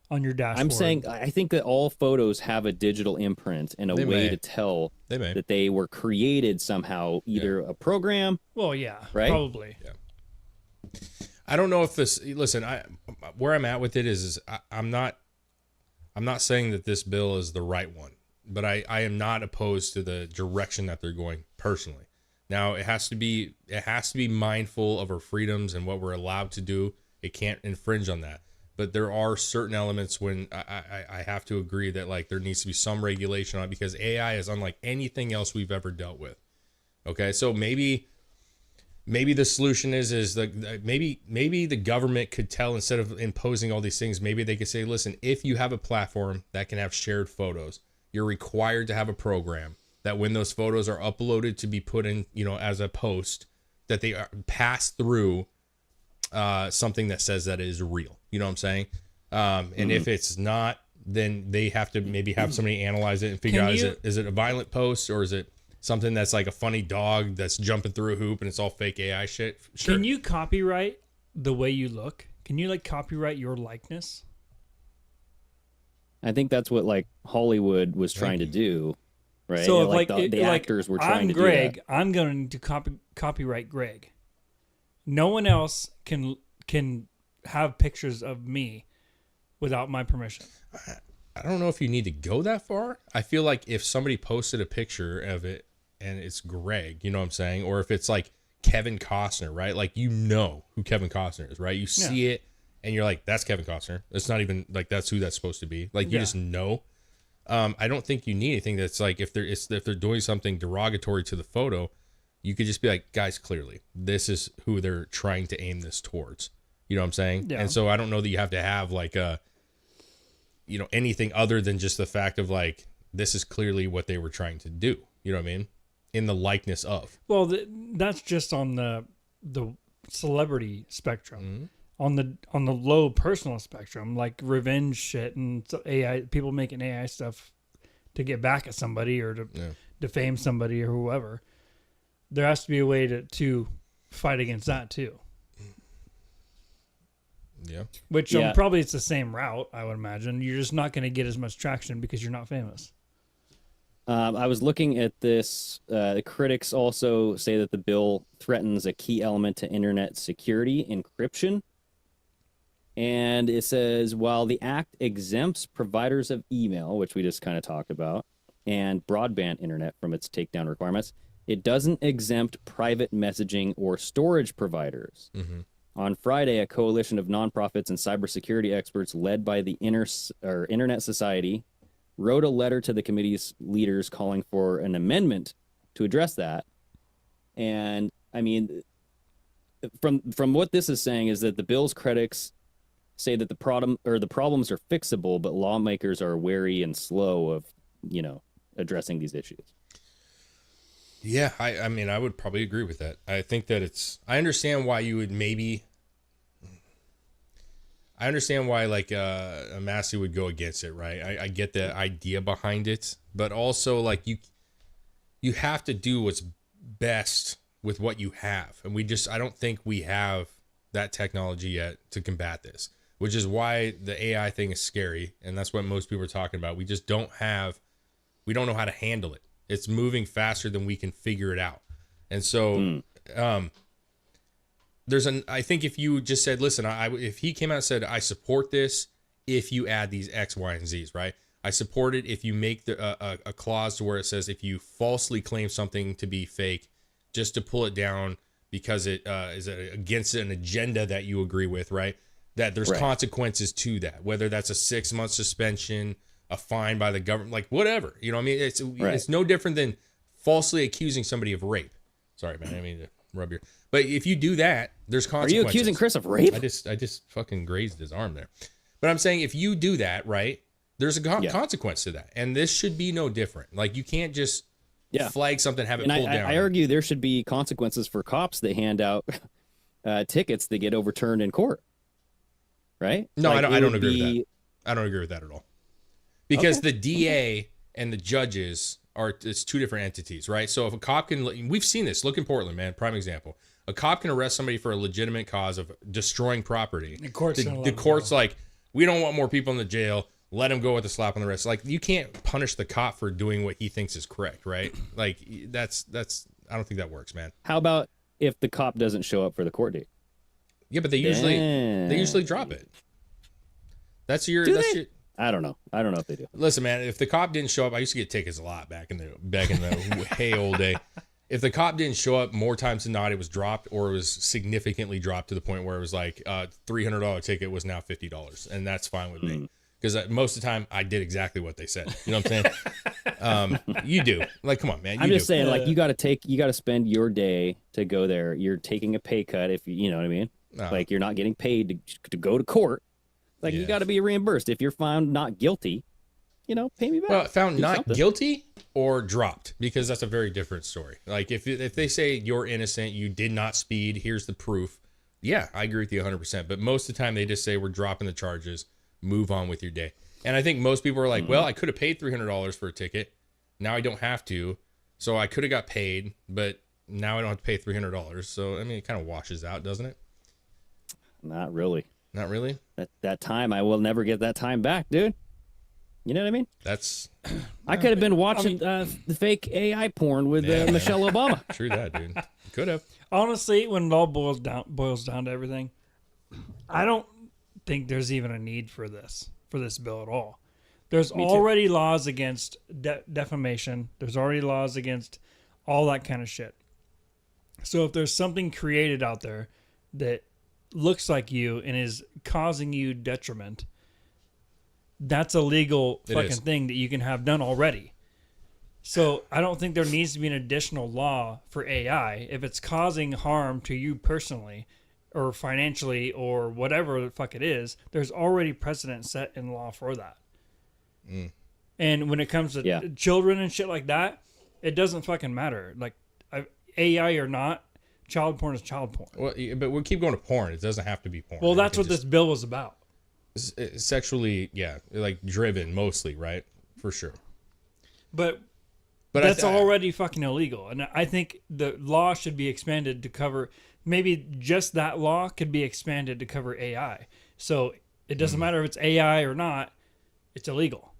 dashboard? I'm saying, I think that all photos have a digital imprint and a way to tell that they were created somehow, either a program. Well, yeah, right? Probably. Yeah. I don't know if this. Listen, where I'm at with it is I'm not saying that this bill is the right one, but I am not opposed to the direction that they're going personally. Now it has to be mindful of our freedoms and what we're allowed to do. It can't infringe on that. But there are certain elements when I have to agree that like there needs to be some regulation on it, because AI is unlike anything else we've ever dealt with. Okay, so maybe the solution is maybe the government could tell, instead of imposing all these things, maybe they could say, listen, if you have a platform that can have shared photos, you're required to have a program that when those photos are uploaded to be put in, as a post, that they are pass through something that says that it is real. You know what I'm saying? And if it's not, then they have to maybe have somebody analyze it and figure out, is it a violent post, or is it something that's like a funny dog that's jumping through a hoop and it's all fake AI shit? Sure. Can you copyright the way you look? Can you like copyright your likeness? I think that's what like Hollywood was trying to do, right? So if like like the actors were trying to Greg, do that. I'm going to copyright Greg. No one else can have pictures of me without my permission. I don't know if you need to go that far. I feel like if somebody posted a picture of it and it's Greg, you know what I'm saying? Or if it's like Kevin Costner, right? Like, you know who Kevin Costner is, right? You see it and you're like, that's Kevin Costner. It's not even like that's who that's supposed to be. Like, you just know. I don't think you need anything that's like, if they're doing something derogatory to the photo, you could just be like, guys, clearly this is who they're trying to aim this towards. You know what I'm saying? Yeah. And so I don't know that you have to have like a, you know, anything other than just the fact of like, this is clearly what they were trying to do. You know what I mean? In the likeness of. Well, that's just on the celebrity spectrum. On the low personal spectrum, like revenge shit and AI, people making AI stuff to get back at somebody or to defame somebody or whoever. There has to be a way to fight against that too. Yeah. Which probably it's the same route, I would imagine. You're just not going to get as much traction because you're not famous. I was looking at this. The critics also say that the bill threatens a key element to internet security, encryption. And it says, while the act exempts providers of email, which we just kind of talked about, and broadband internet from its takedown requirements, it doesn't exempt private messaging or storage providers. On Friday, a coalition of nonprofits and cybersecurity experts led by the Internet Society wrote a letter to the committee's leaders calling for an amendment to address that. And I mean, from what this is saying is that the bill's critics say that the problems are fixable, but lawmakers are wary and slow of, you know, addressing these issues. Yeah, I mean, I would probably agree with that. I think that I understand why you would maybe. I understand why like a Massey would go against it, right? I get the idea behind it, but also like you have to do what's best with what you have, and I don't think we have that technology yet to combat this, which is why the AI thing is scary, and that's what most people are talking about. We just don't know how to handle it. It's moving faster than we can figure it out, and so I think if you just said, listen, if he came out and said, I support this if you add these X, Y, and Z's, right? I support it if you make a clause to where it says if you falsely claim something to be fake, just to pull it down because it is against an agenda that you agree with, right? That there's consequences to that, whether that's a 6-month suspension, a fine by the government, like whatever. You know what I mean? It's no different than falsely accusing somebody of rape. Sorry, man, I didn't mean to rub your... But if you do that, there's consequences. Are you accusing Chris of rape? I just fucking grazed his arm there. But I'm saying if you do that, right, there's a consequence to that. And this should be no different. Like, you can't just flag something, have it pulled down. I argue there should be consequences for cops that hand out tickets that get overturned in court. Right? No, like, I don't agree with that. I don't agree with that at all. Because the DA and the judges it's two different entities, right? So if a cop can, we've seen this. Look in Portland, man. Prime example. A cop can arrest somebody for a legitimate cause of destroying property. The court's like, we don't want more people in the jail. Let him go with a slap on the wrist. Like, you can't punish the cop for doing what he thinks is correct, right? Like, that's. I don't think that works, man. How about if the cop doesn't show up for the court date? Yeah, but they usually drop it. That's your. I don't know. I don't know if they do. Listen, man, if the cop didn't show up, I used to get tickets a lot back in the hey old day. If the cop didn't show up more times than not, it was dropped, or it was significantly dropped to the point where it was like $300 ticket was now $50, and that's fine with me because most of the time I did exactly what they said. You know what I'm saying? You do. Like, come on, man. I'm just saying, like, you got to spend your day to go there. You're taking a pay cut if you know what I mean. Like, you're not getting paid to go to court. Like, you got to be reimbursed. If you're found not guilty, you know, pay me back. Well, found not guilty or dropped, because that's a very different story. Like, if they say you're innocent, you did not speed, here's the proof, Yeah, I agree with you 100%. But most of the time, they just say we're dropping the charges, move on with your day. And I think most people are like, well, I could have paid $300 for a ticket. Now I don't have to. So I could have got paid, but now I don't have to pay $300. So, I mean, it kind of washes out, doesn't it? Not really. Not really? That time, I will never get that time back, dude. You know what I mean? That's... I could have been watching the fake AI porn with Michelle Obama. True that, dude. Could have. Honestly, when it all boils down to everything, I don't think there's even a need for this bill at all. There's already laws against defamation. There's already laws against all that kind of shit. So if there's something created out there that looks like you and is causing you detriment, that's a legal fucking thing that you can have done already. So I don't think there needs to be an additional law for AI. If it's causing harm to you personally or financially or whatever the fuck it is, there's already precedent set in law for that. And when it comes to children and shit like that, it doesn't fucking matter. Like AI or not, child porn is child porn. Well, but we'll keep going to porn. It doesn't have to be porn. Well, that's what this bill was about. Sexually, like driven mostly, right? For sure. But that's already fucking illegal. And I think the law should be expanded to cover, maybe just that law could be expanded to cover AI. So it doesn't matter if it's AI or not, it's illegal.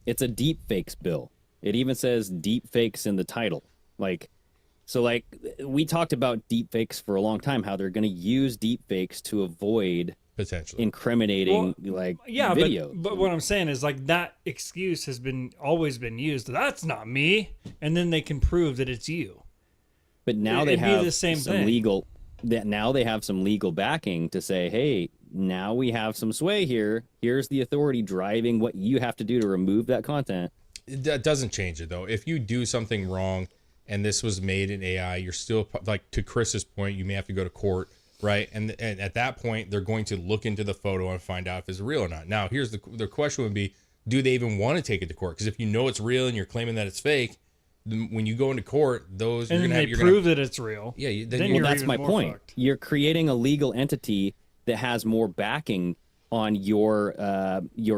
It's a deepfakes bill. It even says deepfakes in the title. So we talked about deepfakes for a long time, how they're going to use deepfakes to avoid potentially incriminating video. But what I'm saying is that excuse has always been used. That's not me, and then they can prove that it's you. But now they have the same some thing. legal. Now they have some legal backing to say, hey, now we have some sway here. Here's the authority driving what you have to do to remove that content. That doesn't change it though. If you do something wrong and this was made in AI, you're still, like to Chris's point, you may have to go to court. Right. And at that point, they're going to look into the photo and find out if it's real or not. Now, here's the question would be, do they even want to take it to court? Because if you know it's real and you're claiming that it's fake, then when you go into court, those and then they prove that it's real. Yeah. Then that's my point. Fucked. You're creating a legal entity that has more backing on your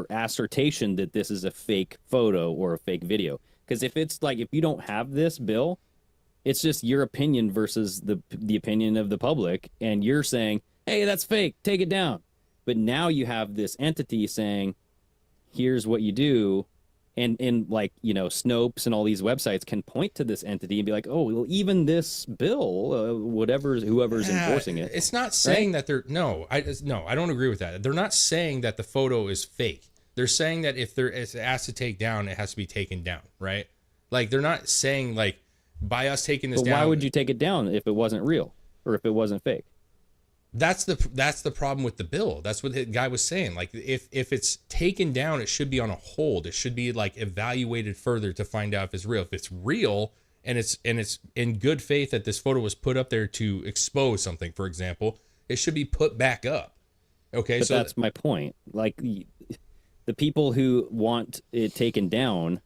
assertion that this is a fake photo or a fake video. Because if you don't have this bill, it's just your opinion versus the opinion of the public, and you're saying, hey, that's fake, take it down. But now you have this entity saying, here's what you do, and Snopes and all these websites can point to this entity and be like, oh, well, even this bill, whoever's enforcing it. It's not saying that they're I don't agree with that. They're not saying that the photo is fake. They're saying that if it's asked to take down, it has to be taken down, right? Like they're not saying by us taking this down. Why would you take it down if it wasn't real or if it wasn't fake? That's the problem with the bill. That's what the guy was saying. Like if it's taken down, it should be on a hold. It should be evaluated further to find out if it's real. If it's real and it's in good faith that this photo was put up there to expose something, for example, it should be put back up. Okay, but that's my point. The people who want it taken down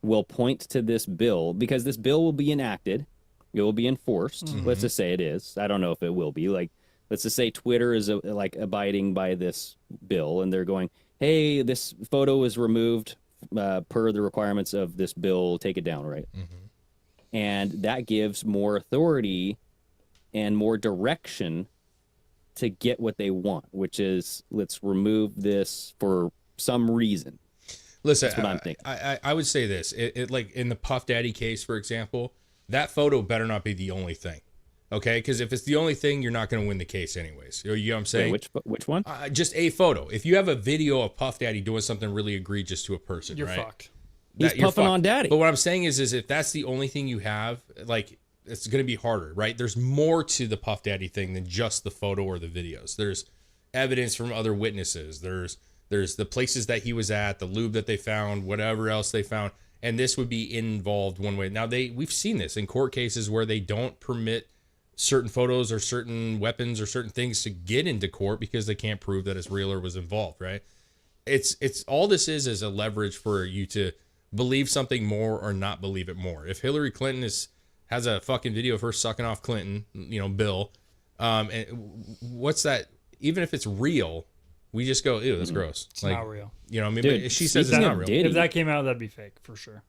will point to this bill because this bill will be enacted. It will be enforced. Mm-hmm. Let's just say it is. I don't know if it will be. Let's just say Twitter is abiding by this bill and they're going, hey, this photo is removed per the requirements of this bill. Take it down, right? Mm-hmm. And that gives more authority and more direction to get what they want, which is let's remove this for some reason. Listen, that's what I'm thinking. I would say this. It like in the Puff Daddy case, for example, that photo better not be the only thing. Okay? Because if it's the only thing, you're not going to win the case anyways. You know what I'm saying? Wait, which one? Just a photo. If you have a video of Puff Daddy doing something really egregious to a person, you're right? fucked. He's puffing on Daddy. But what I'm saying is if that's the only thing you have, it's going to be harder, right? There's more to the Puff Daddy thing than just the photo or the videos. There's evidence from other witnesses. There's the places that he was at, the lube that they found, whatever else they found, and this would be involved one way. Now we've seen this in court cases where they don't permit certain photos or certain weapons or certain things to get into court because they can't prove that it's real or was involved, right? It's all this is a leverage for you to believe something more or not believe it more. If Hillary Clinton has a fucking video of her sucking off Clinton, Bill, And what's that? Even if it's real, we just go, ew, that's gross. It's not real. You know, I mean, Dude, she says it's speaking not of real. Diddy- If that came out, that'd be fake for sure.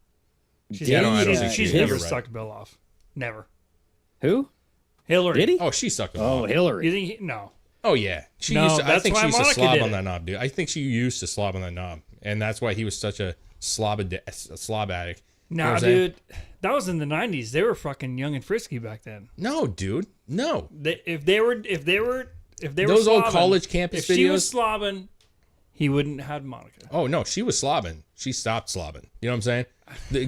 She's, Yeah, I don't think she's she is. never You're right. sucked Bill off. Never. Who? Hillary. Did he? Oh, she sucked him Oh, off. Hillary. You think no? Oh yeah, she No, used to, I that's think why she used to Monica slob did on it. that knob, dude. I think she used to slob on that knob, and that's why he was such a slob addict. You know what Nah, I'm saying? dude. That was in the '90s. They were fucking young and frisky back then. No, dude, no. If they were Those old slobbing, college campus if she was videos? slobbing, he wouldn't have had Monica. Oh no, she was slobbing. She stopped slobbing. You know what I'm saying?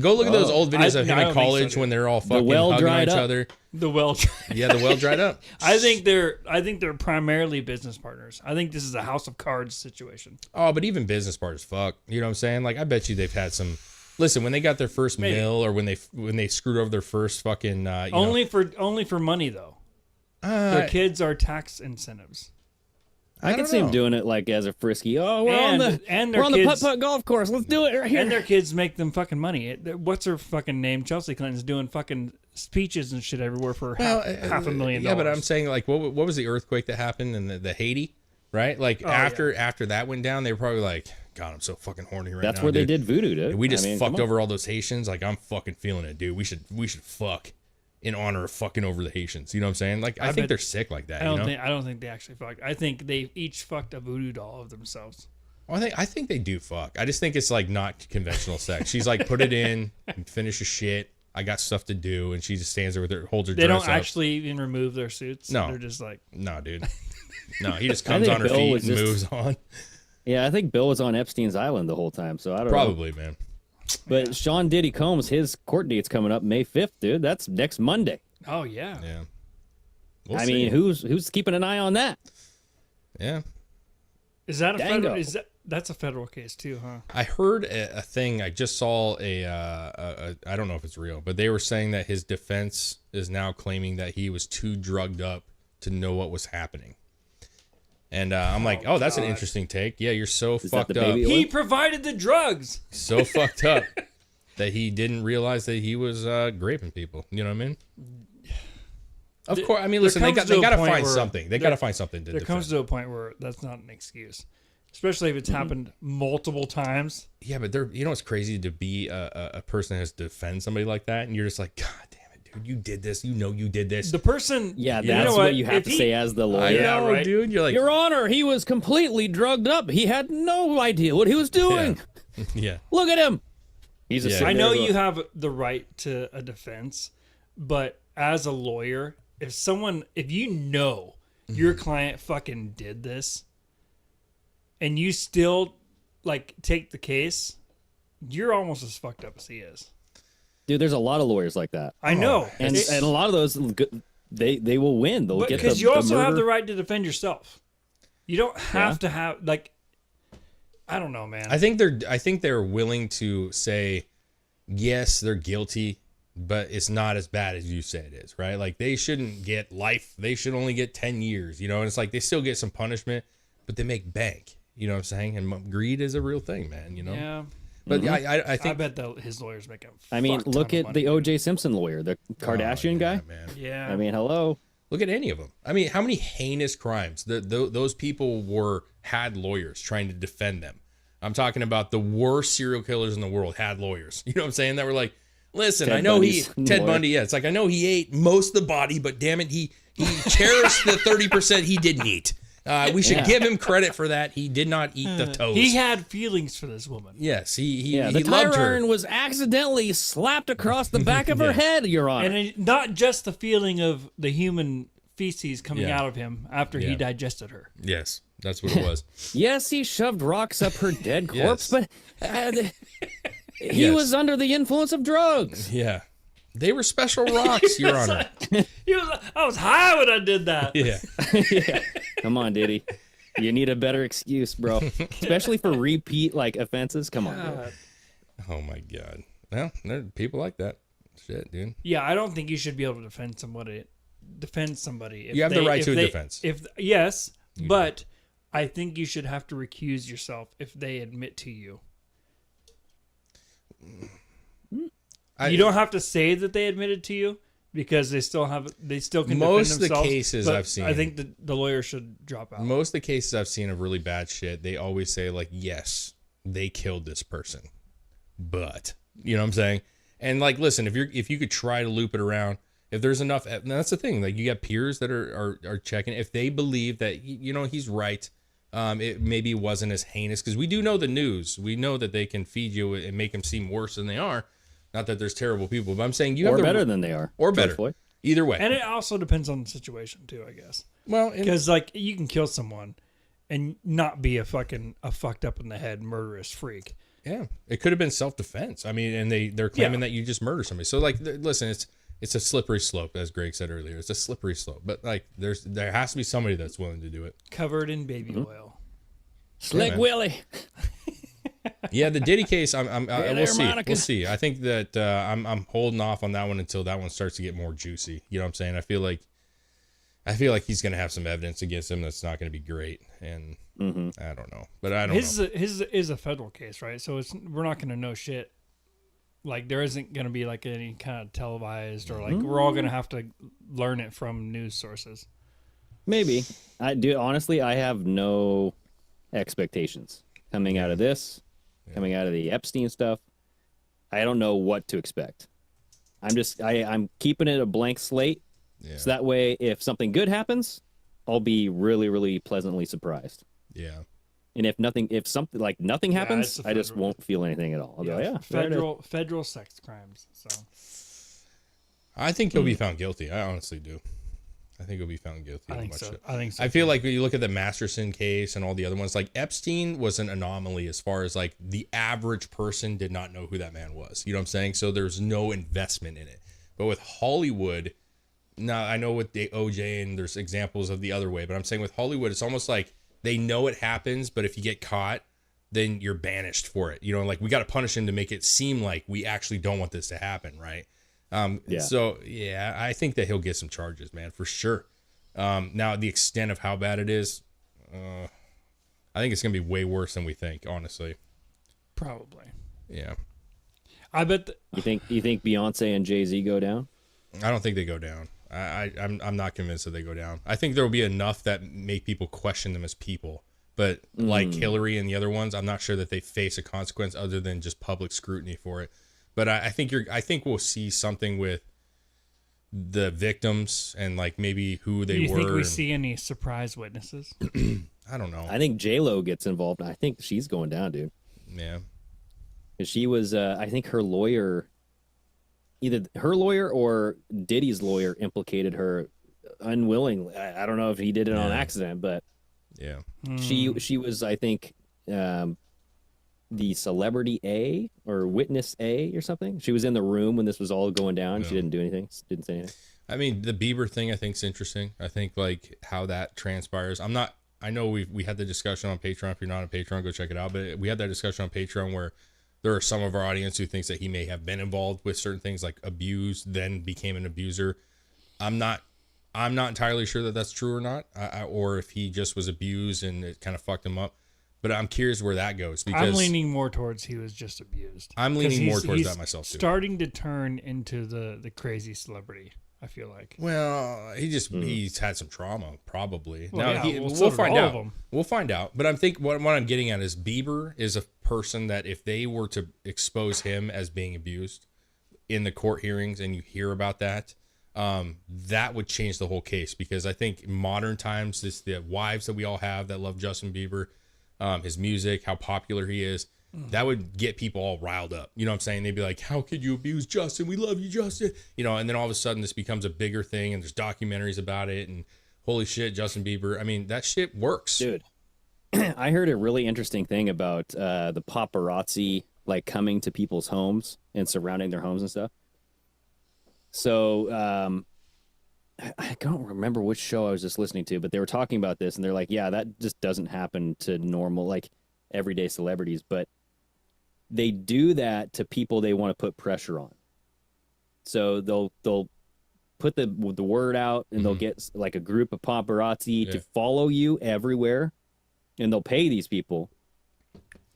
Go look at those old videos of him I in don't think so, college dude. when they're all fucking well hugging on dried each up. other. The well. Yeah, the well dried up. I think they're primarily business partners. I think this is a house of cards situation. Oh, but even business partners, fuck. You know what I'm saying? Like, I bet you they've had some. Listen, when they got their first Maybe. mill, or when they screwed over their first fucking. Only for money though. Their kids are tax incentives. I can don't see him know. doing it like as a frisky. Oh, we're And- on the and their we're on the kids- putt-putt golf course. Let's do it right here. And their kids make them fucking money. What's her fucking name? Chelsea Clinton's doing fucking speeches and shit everywhere for half $500,000. Yeah, but I'm saying, like, what was the earthquake that happened in the Haiti, right? Like, after that went down, they were probably like, God, I'm so fucking horny right now. That's where they did voodoo, dude. And we just I mean, fucked come on. over all those Haitians. Like, I'm fucking feeling it, dude. We should fuck in honor of fucking over the Haitians. You know what I'm saying? Like, I think bet- they're sick like that. I you know? don't think they actually fucked. I think they each fucked a voodoo doll of themselves. Well, I think they do fuck. I just think it's like not conventional sex. She's like, put it in, and finish your shit. I got stuff to do, and she just stands there with her, holds her They dress don't up. actually even remove their suits. No. They're just like, No, dude. No, he just I comes think on her Bill feet was and just- moves on. Yeah, I think Bill was on Epstein's island the whole time, so I don't know. Probably, man. But Sean Diddy Combs, his court date's coming up May 5th, dude. That's next Monday. oh yeah. Yeah. We'll I see. mean, who's keeping an eye on that? Yeah. Is that a Dango. federal? That's a federal case too, huh? I heard a thing. I just saw I don't know if it's real, but they were saying that his defense is now claiming that he was too drugged up to know what was happening. And I'm like, oh, that's an interesting take. Yeah, you're so that fucked the up. baby oil? He provided the drugs. So fucked up that he didn't realize that he was graping people. You know what I mean? Of course. I mean, listen, they got to find something. They got to find something to There defend. comes to a point where that's not an excuse, especially if it's happened multiple times. Yeah, but you know what's crazy to be a person that has to defend somebody like that, and you're just like, God damn it, dude, you did this. You know you did this. The person, Yeah, you that's know what you have If to he- say as the I lawyer. Yeah, know, right. dude. You're like, Your Honor, he was completely drugged up. He had no idea what he was doing. yeah. Look at him. He's a Yeah. sitting I know there going, you have the right to a defense, but as a lawyer, if you know your client fucking did this, and you still like take the case, you're almost as fucked up as he is. Dude, there's a lot of lawyers like that. I know, And a lot of those, they will win. They'll get the because you also have murder. the right to defend yourself. You don't have to have like. I don't know, man. I think they're willing to say, yes, they're guilty, but it's not as bad as you say it is, right? Like, they shouldn't get life. They should only get 10 years, you know? And it's like, they still get some punishment, but they make bank, you know what I'm saying? And greed is a real thing, man, you know? yeah, But I I think... bet his lawyers make a. I mean, fuck ton look of at money. the O.J. Simpson lawyer, the Kardashian guy. man. Yeah, I mean, hello. Look at any of them. I mean, how many heinous crimes those people had lawyers trying to defend them? I'm talking about the worst serial killers in the world had lawyers. You know what I'm saying? That were like, listen, Ted I know Bundy's Ted lawyer. Bundy. Yeah, it's like, I know he ate most of the body, but damn it, he cherished the 30% he didn't eat. We should give him credit for that. He did not eat the toast. he had feelings for this woman. Yes, he Yeah, the loved tire her. iron was accidentally slapped across the back of her head, Your Honor. And not just the feeling of the human feces coming Yeah. out of him after he Yeah. digested her. Yes, that's what it was. Yes, he shoved rocks up her dead corpse, Yes. but he Yes. was under the influence of drugs. Yeah, they were special rocks, Your Honor. I was high when I did that. Yeah. Come on, Diddy. You need a better excuse, bro. Especially for repeat offenses. Come on, dude. Oh my God. Well, there are people like that. Shit, dude. Yeah, I don't think you should be able to defend somebody. If You have the right if to a they- defense. Yes, but I think you should have to recuse yourself if they admit to you. You don't have to say that they admitted to you, because they still can Most of defend the themselves, cases but I've seen, I think the lawyer should drop out. most of the cases I've seen of really bad shit, they always say like, yes, they killed this person, but you know what I'm saying? And like, listen, if you could try to loop it around, if there's enough, and that's the thing. Like, you got peers that are checking. If they believe that he's right, it maybe wasn't as heinous, because we do know the news. We know that they can feed you and make them seem worse than they are. Not that there's terrible people, but I'm saying you have better than they are, or better. truthfully. Either way, And it also depends on the situation too, I guess. well, Because like you can kill someone and not be a fucked up in the head murderous freak. yeah, it could have been self-defense. I mean, and they're claiming that you just murdered somebody. So like, listen, it's a slippery slope, as Greg said earlier. It's a slippery slope, but like, there has to be somebody that's willing to do it. Covered in baby oil. Slick man. Willie. Yeah, the Diddy case, we'll there, see. Monica. We'll see. I think that I'm holding off on that one until that one starts to get more juicy. You know what I'm saying? I feel like he's going to have some evidence against him that's not going to be great, and I don't know. But I don't know. His is a federal case, right? So we're not going to know shit. Like there isn't going to be like any kind of televised, or like we're all going to have to learn it from news sources. Maybe. Honestly, I have no expectations coming out of this, coming out of the Epstein stuff. I don't know what to expect. I'm keeping it a blank slate. Yeah. So that way, if something good happens, I'll be really, really pleasantly surprised. Yeah. And if nothing happens, it's a I just federal- won't feel anything at all. I'll go, yeah, federal sex crimes. So I think he'll be found guilty. I honestly do. I think he'll be found guilty. I of think much so. shit. I think so. I feel like when you look at the Masterson case and all the other ones, like Epstein was an anomaly as far as like the average person did not know who that man was. You know what I'm saying? So there's no investment in it. But with Hollywood, now I know with the OJ and there's examples of the other way, but I'm saying with Hollywood, it's almost like they know it happens, but if you get caught, then you're banished for it. You know, like we got to punish him to make it seem like we actually don't want this to happen, right? So yeah, I think that he'll get some charges, man, for sure. Now the extent of how bad it is, I think it's gonna be way worse than we think, honestly. probably. Yeah, I bet. You think Beyonce and Jay-Z go down? I don't think they go down. I'm not convinced that they go down. I think there will be enough that make people question them as people. But like Hillary and the other ones, I'm not sure that they face a consequence other than just public scrutiny for it. But I think we'll see something with the victims and like maybe who they were. Do you think we see any surprise witnesses? I don't know. I think J-Lo gets involved. I think she's going down, dude. Yeah. 'Cause she was, I think her lawyer, either her lawyer or Diddy's lawyer implicated her unwillingly. I don't know if he did it on accident, but Yeah. she was, I think, the celebrity A or witness A or something. She was in the room when this was all going down. She didn't do anything. Didn't say anything. I mean, the Bieber thing I think is interesting. I think like how that transpires. I know we had the discussion on Patreon. If you're not on Patreon, go check it out. But we had that discussion on Patreon where there are some of our audience who thinks that he may have been involved with certain things, like abused, then became an abuser. I'm not entirely sure that that's true or not, or if he just was abused and it kind of fucked him up. But I'm curious where that goes, because I'm leaning more towards he was just abused. I'm leaning more towards he's that myself too. Starting to turn into the crazy celebrity, I feel like. Well, he's had some trauma, probably. Well, now yeah, so we'll did find all out. of them. We'll find out. But what I'm getting at is Bieber is a person that if they were to expose him as being abused in the court hearings, and you hear about that, that would change the whole case, because I think modern times, the wives that we all have that love Justin Bieber, his music, how popular he is, that would get people all riled up. You know what I'm saying? They'd be like, how could you abuse Justin? We love you, Justin. You know, and then all of a sudden this becomes a bigger thing, and there's documentaries about it, and holy shit, Justin Bieber. I mean, that shit works. Dude, I heard a really interesting thing about the paparazzi like coming to people's homes and surrounding their homes and stuff. So I don't remember which show I was just listening to, but they were talking about this, and they're like, yeah, that just doesn't happen to normal, like everyday celebrities, but they do that to people they want to put pressure on. So they'll put the word out, and they'll get like a group of paparazzi to follow you everywhere, and they'll pay these people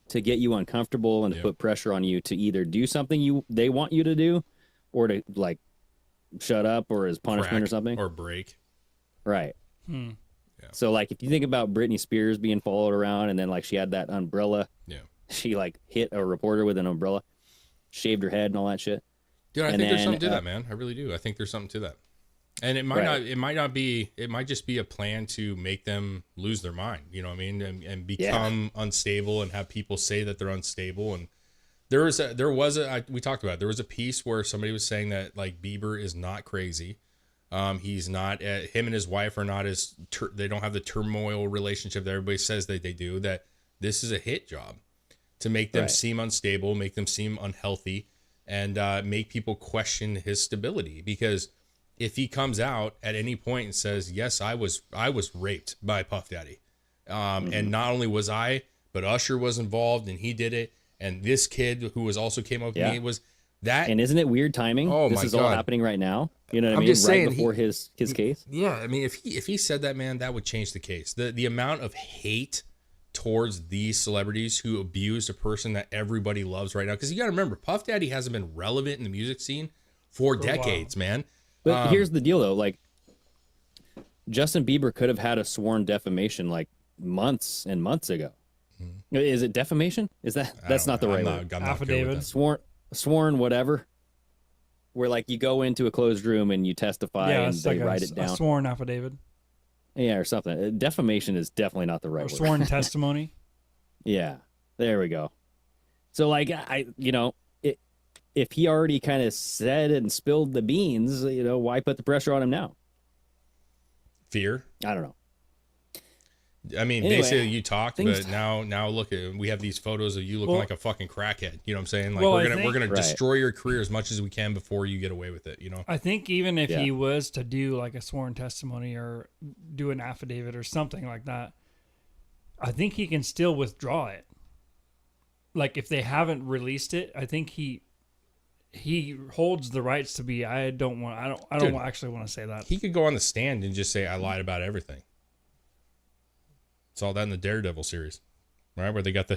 to get you uncomfortable and to put pressure on you to either do something they want you to do, or to like shut up or as punishment Crack or something. or break. Right. Hmm. Yeah. So like if you think about Britney Spears being followed around and then like she had that umbrella, Yeah. she like hit a reporter with an umbrella, shaved her head and all that shit. Dude, I And think there's then, something to that, man. I really do. I think there's something to that. And it might it might just be a plan to make them lose their mind, you know what I mean? And become unstable and have people say that they're unstable. And we talked about it. There was a piece where somebody was saying that like Bieber is not crazy. He's not, him and his wife are not as, they don't have the turmoil relationship that everybody says that they do, that this is a hit job to make them seem unstable, make them seem unhealthy, and make people question his stability. Because if he comes out at any point and says, yes, I was raped by Puff Daddy. And not only was I, but Usher was involved and he did it. And this kid who also came up with me was that. And isn't it weird timing? Oh, this my is God. all happening right now. You know what I I'm mean? just saying, right before his case. Yeah, I mean, if he said that, man, that would change the case. The amount of hate towards these celebrities who abused a person that everybody loves right now. Because you got to remember, Puff Daddy hasn't been relevant in the music scene for decades, man. But here's the deal, though. Like, Justin Bieber could have had a sworn defamation like months and months ago. Is it defamation? Is that's not the right word? Affidavit. Sworn whatever. Where like you go into a closed room and you testify and it's they like write it down. a sworn affidavit. Yeah, or something. Defamation is definitely not the right Or word. sworn testimony. Yeah, there we go. So like if he already kind of said and spilled the beans, why put the pressure on him now? Fear. I don't know. I mean, Anyway, basically you talked, but now look at, we have these photos of you looking like a fucking crackhead. You know what I'm saying? Like we're gonna destroy your career as much as we can before you get away with it. I think even if he was to do like a sworn testimony or do an affidavit or something like that, I think he can still withdraw it. Like if they haven't released it, I think he holds the rights to be. I don't actually want to say that. He could go on the stand and just say, I lied about everything. It's all that in the Daredevil series, right? Where they got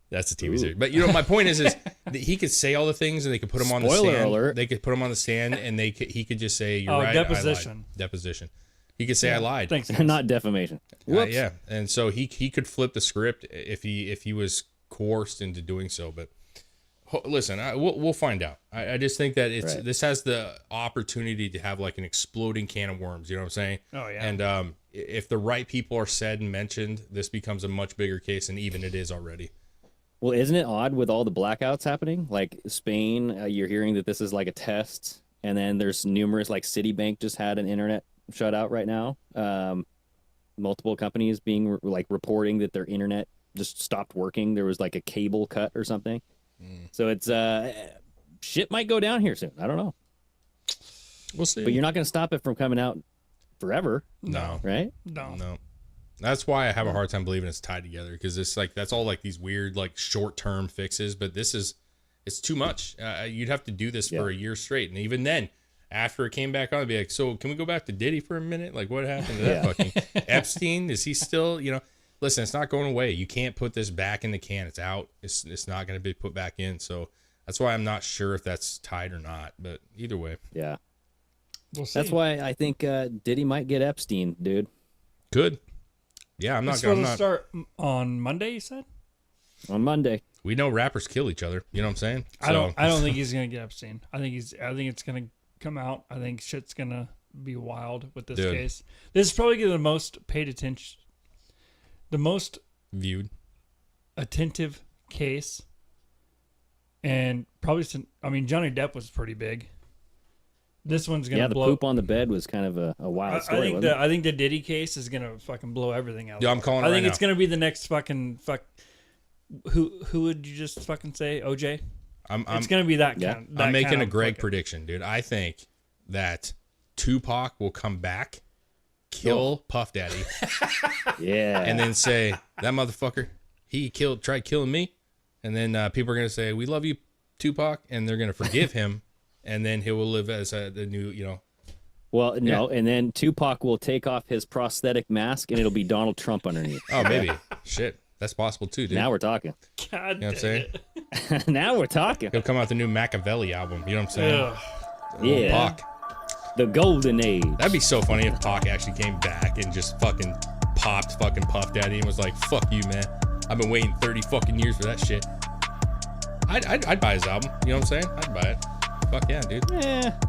that's a TV series. But my point is that he could say all the things and they could put him on the stand. Spoiler alert. They could put him on the stand and he could just say, you're right. Deposition. I lied. Deposition. He could say I lied. Thanks. Not defamation. Whoops. Yeah. And so he could flip the script if he was coerced into doing so. But listen, we'll find out. I just think that this has the opportunity to have like an exploding can of worms. You know what I'm saying? Oh yeah. And if the right people are said and mentioned, this becomes a much bigger case than even it is already. Well, isn't it odd with all the blackouts happening? Like Spain, you're hearing that this is like a test, and then there's numerous, like Citibank just had an internet shutout right now. Multiple companies being reporting that their internet just stopped working. There was like a cable cut or something. So it's shit might go down here soon. I don't know. We'll see. But you're not going to stop it from coming out forever. No. Right? No. That's why I have a hard time believing it's tied together, because it's like that's all like these weird like short-term fixes, but it's too much. You'd have to do this for a year straight, and even then, after it came back on, I'd be like, so can we go back to Diddy for a minute? Like, what happened to that fucking Epstein? Is he still? Listen, it's not going away. You can't put this back in the can. It's out. It's not going to be put back in. So that's why I'm not sure if that's tied or not. But either way, yeah, we'll see. That's why I think Diddy might get Epstein, dude. Good. Yeah, I'm not. It's supposed to start on Monday. You said on Monday. We know rappers kill each other. You know what I'm saying? I don't think he's gonna get Epstein. I think it's gonna come out. I think shit's gonna be wild with this case. This is probably the most paid attention, the most viewed, attentive case, and probably Johnny Depp was pretty big. This one's gonna blow. The poop on the bed was kind of a wild story. I think the Diddy case is gonna fucking blow everything out. Yeah, I'm calling. I think it's gonna be the next fucking fuck. Who would you just fucking say? OJ. It's gonna be that kind. I'm making a Greg prediction, dude. I think that Tupac will come back, kill Puff Daddy, and then say that motherfucker tried killing me, and then people are gonna say we love you, Tupac, and they're gonna forgive him. And then he will live as the new, Well, no, and then Tupac will take off his prosthetic mask, and it'll be Donald Trump underneath. Oh, maybe. Shit. That's possible, too, dude. Now we're talking. God, you know what I'm saying? Now we're talking. He'll come out with the new Machiavelli album. You know what I'm saying? Yeah. The golden age. That'd be so funny if Pac actually came back and just fucking popped fucking Puff Daddy and was like, fuck you, man. I've been waiting 30 fucking years for that shit. I'd buy his album. You know what I'm saying? I'd buy it. Fuck yeah, dude.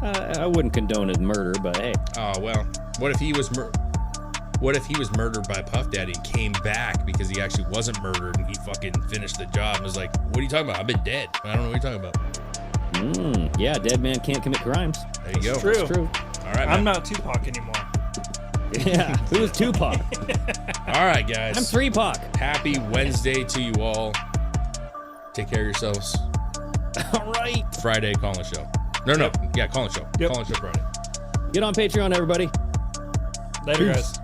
I wouldn't condone his murder, but hey. Oh, well. What if he was murdered by Puff Daddy and came back because he actually wasn't murdered and he fucking finished the job and was like, what are you talking about? I've been dead. I don't know what you're talking about. Yeah, dead man can't commit crimes. There you go. True. That's true. All right, man. I'm not Tupac anymore. Yeah, who's Tupac? All right, guys. I'm 3Pac. Happy Wednesday to you all. Take care of yourselves. All right. Friday, call-in show. No. Yeah, call-in show. Yep. Call-in show Friday. Get on Patreon, everybody. Later, Peace. guys.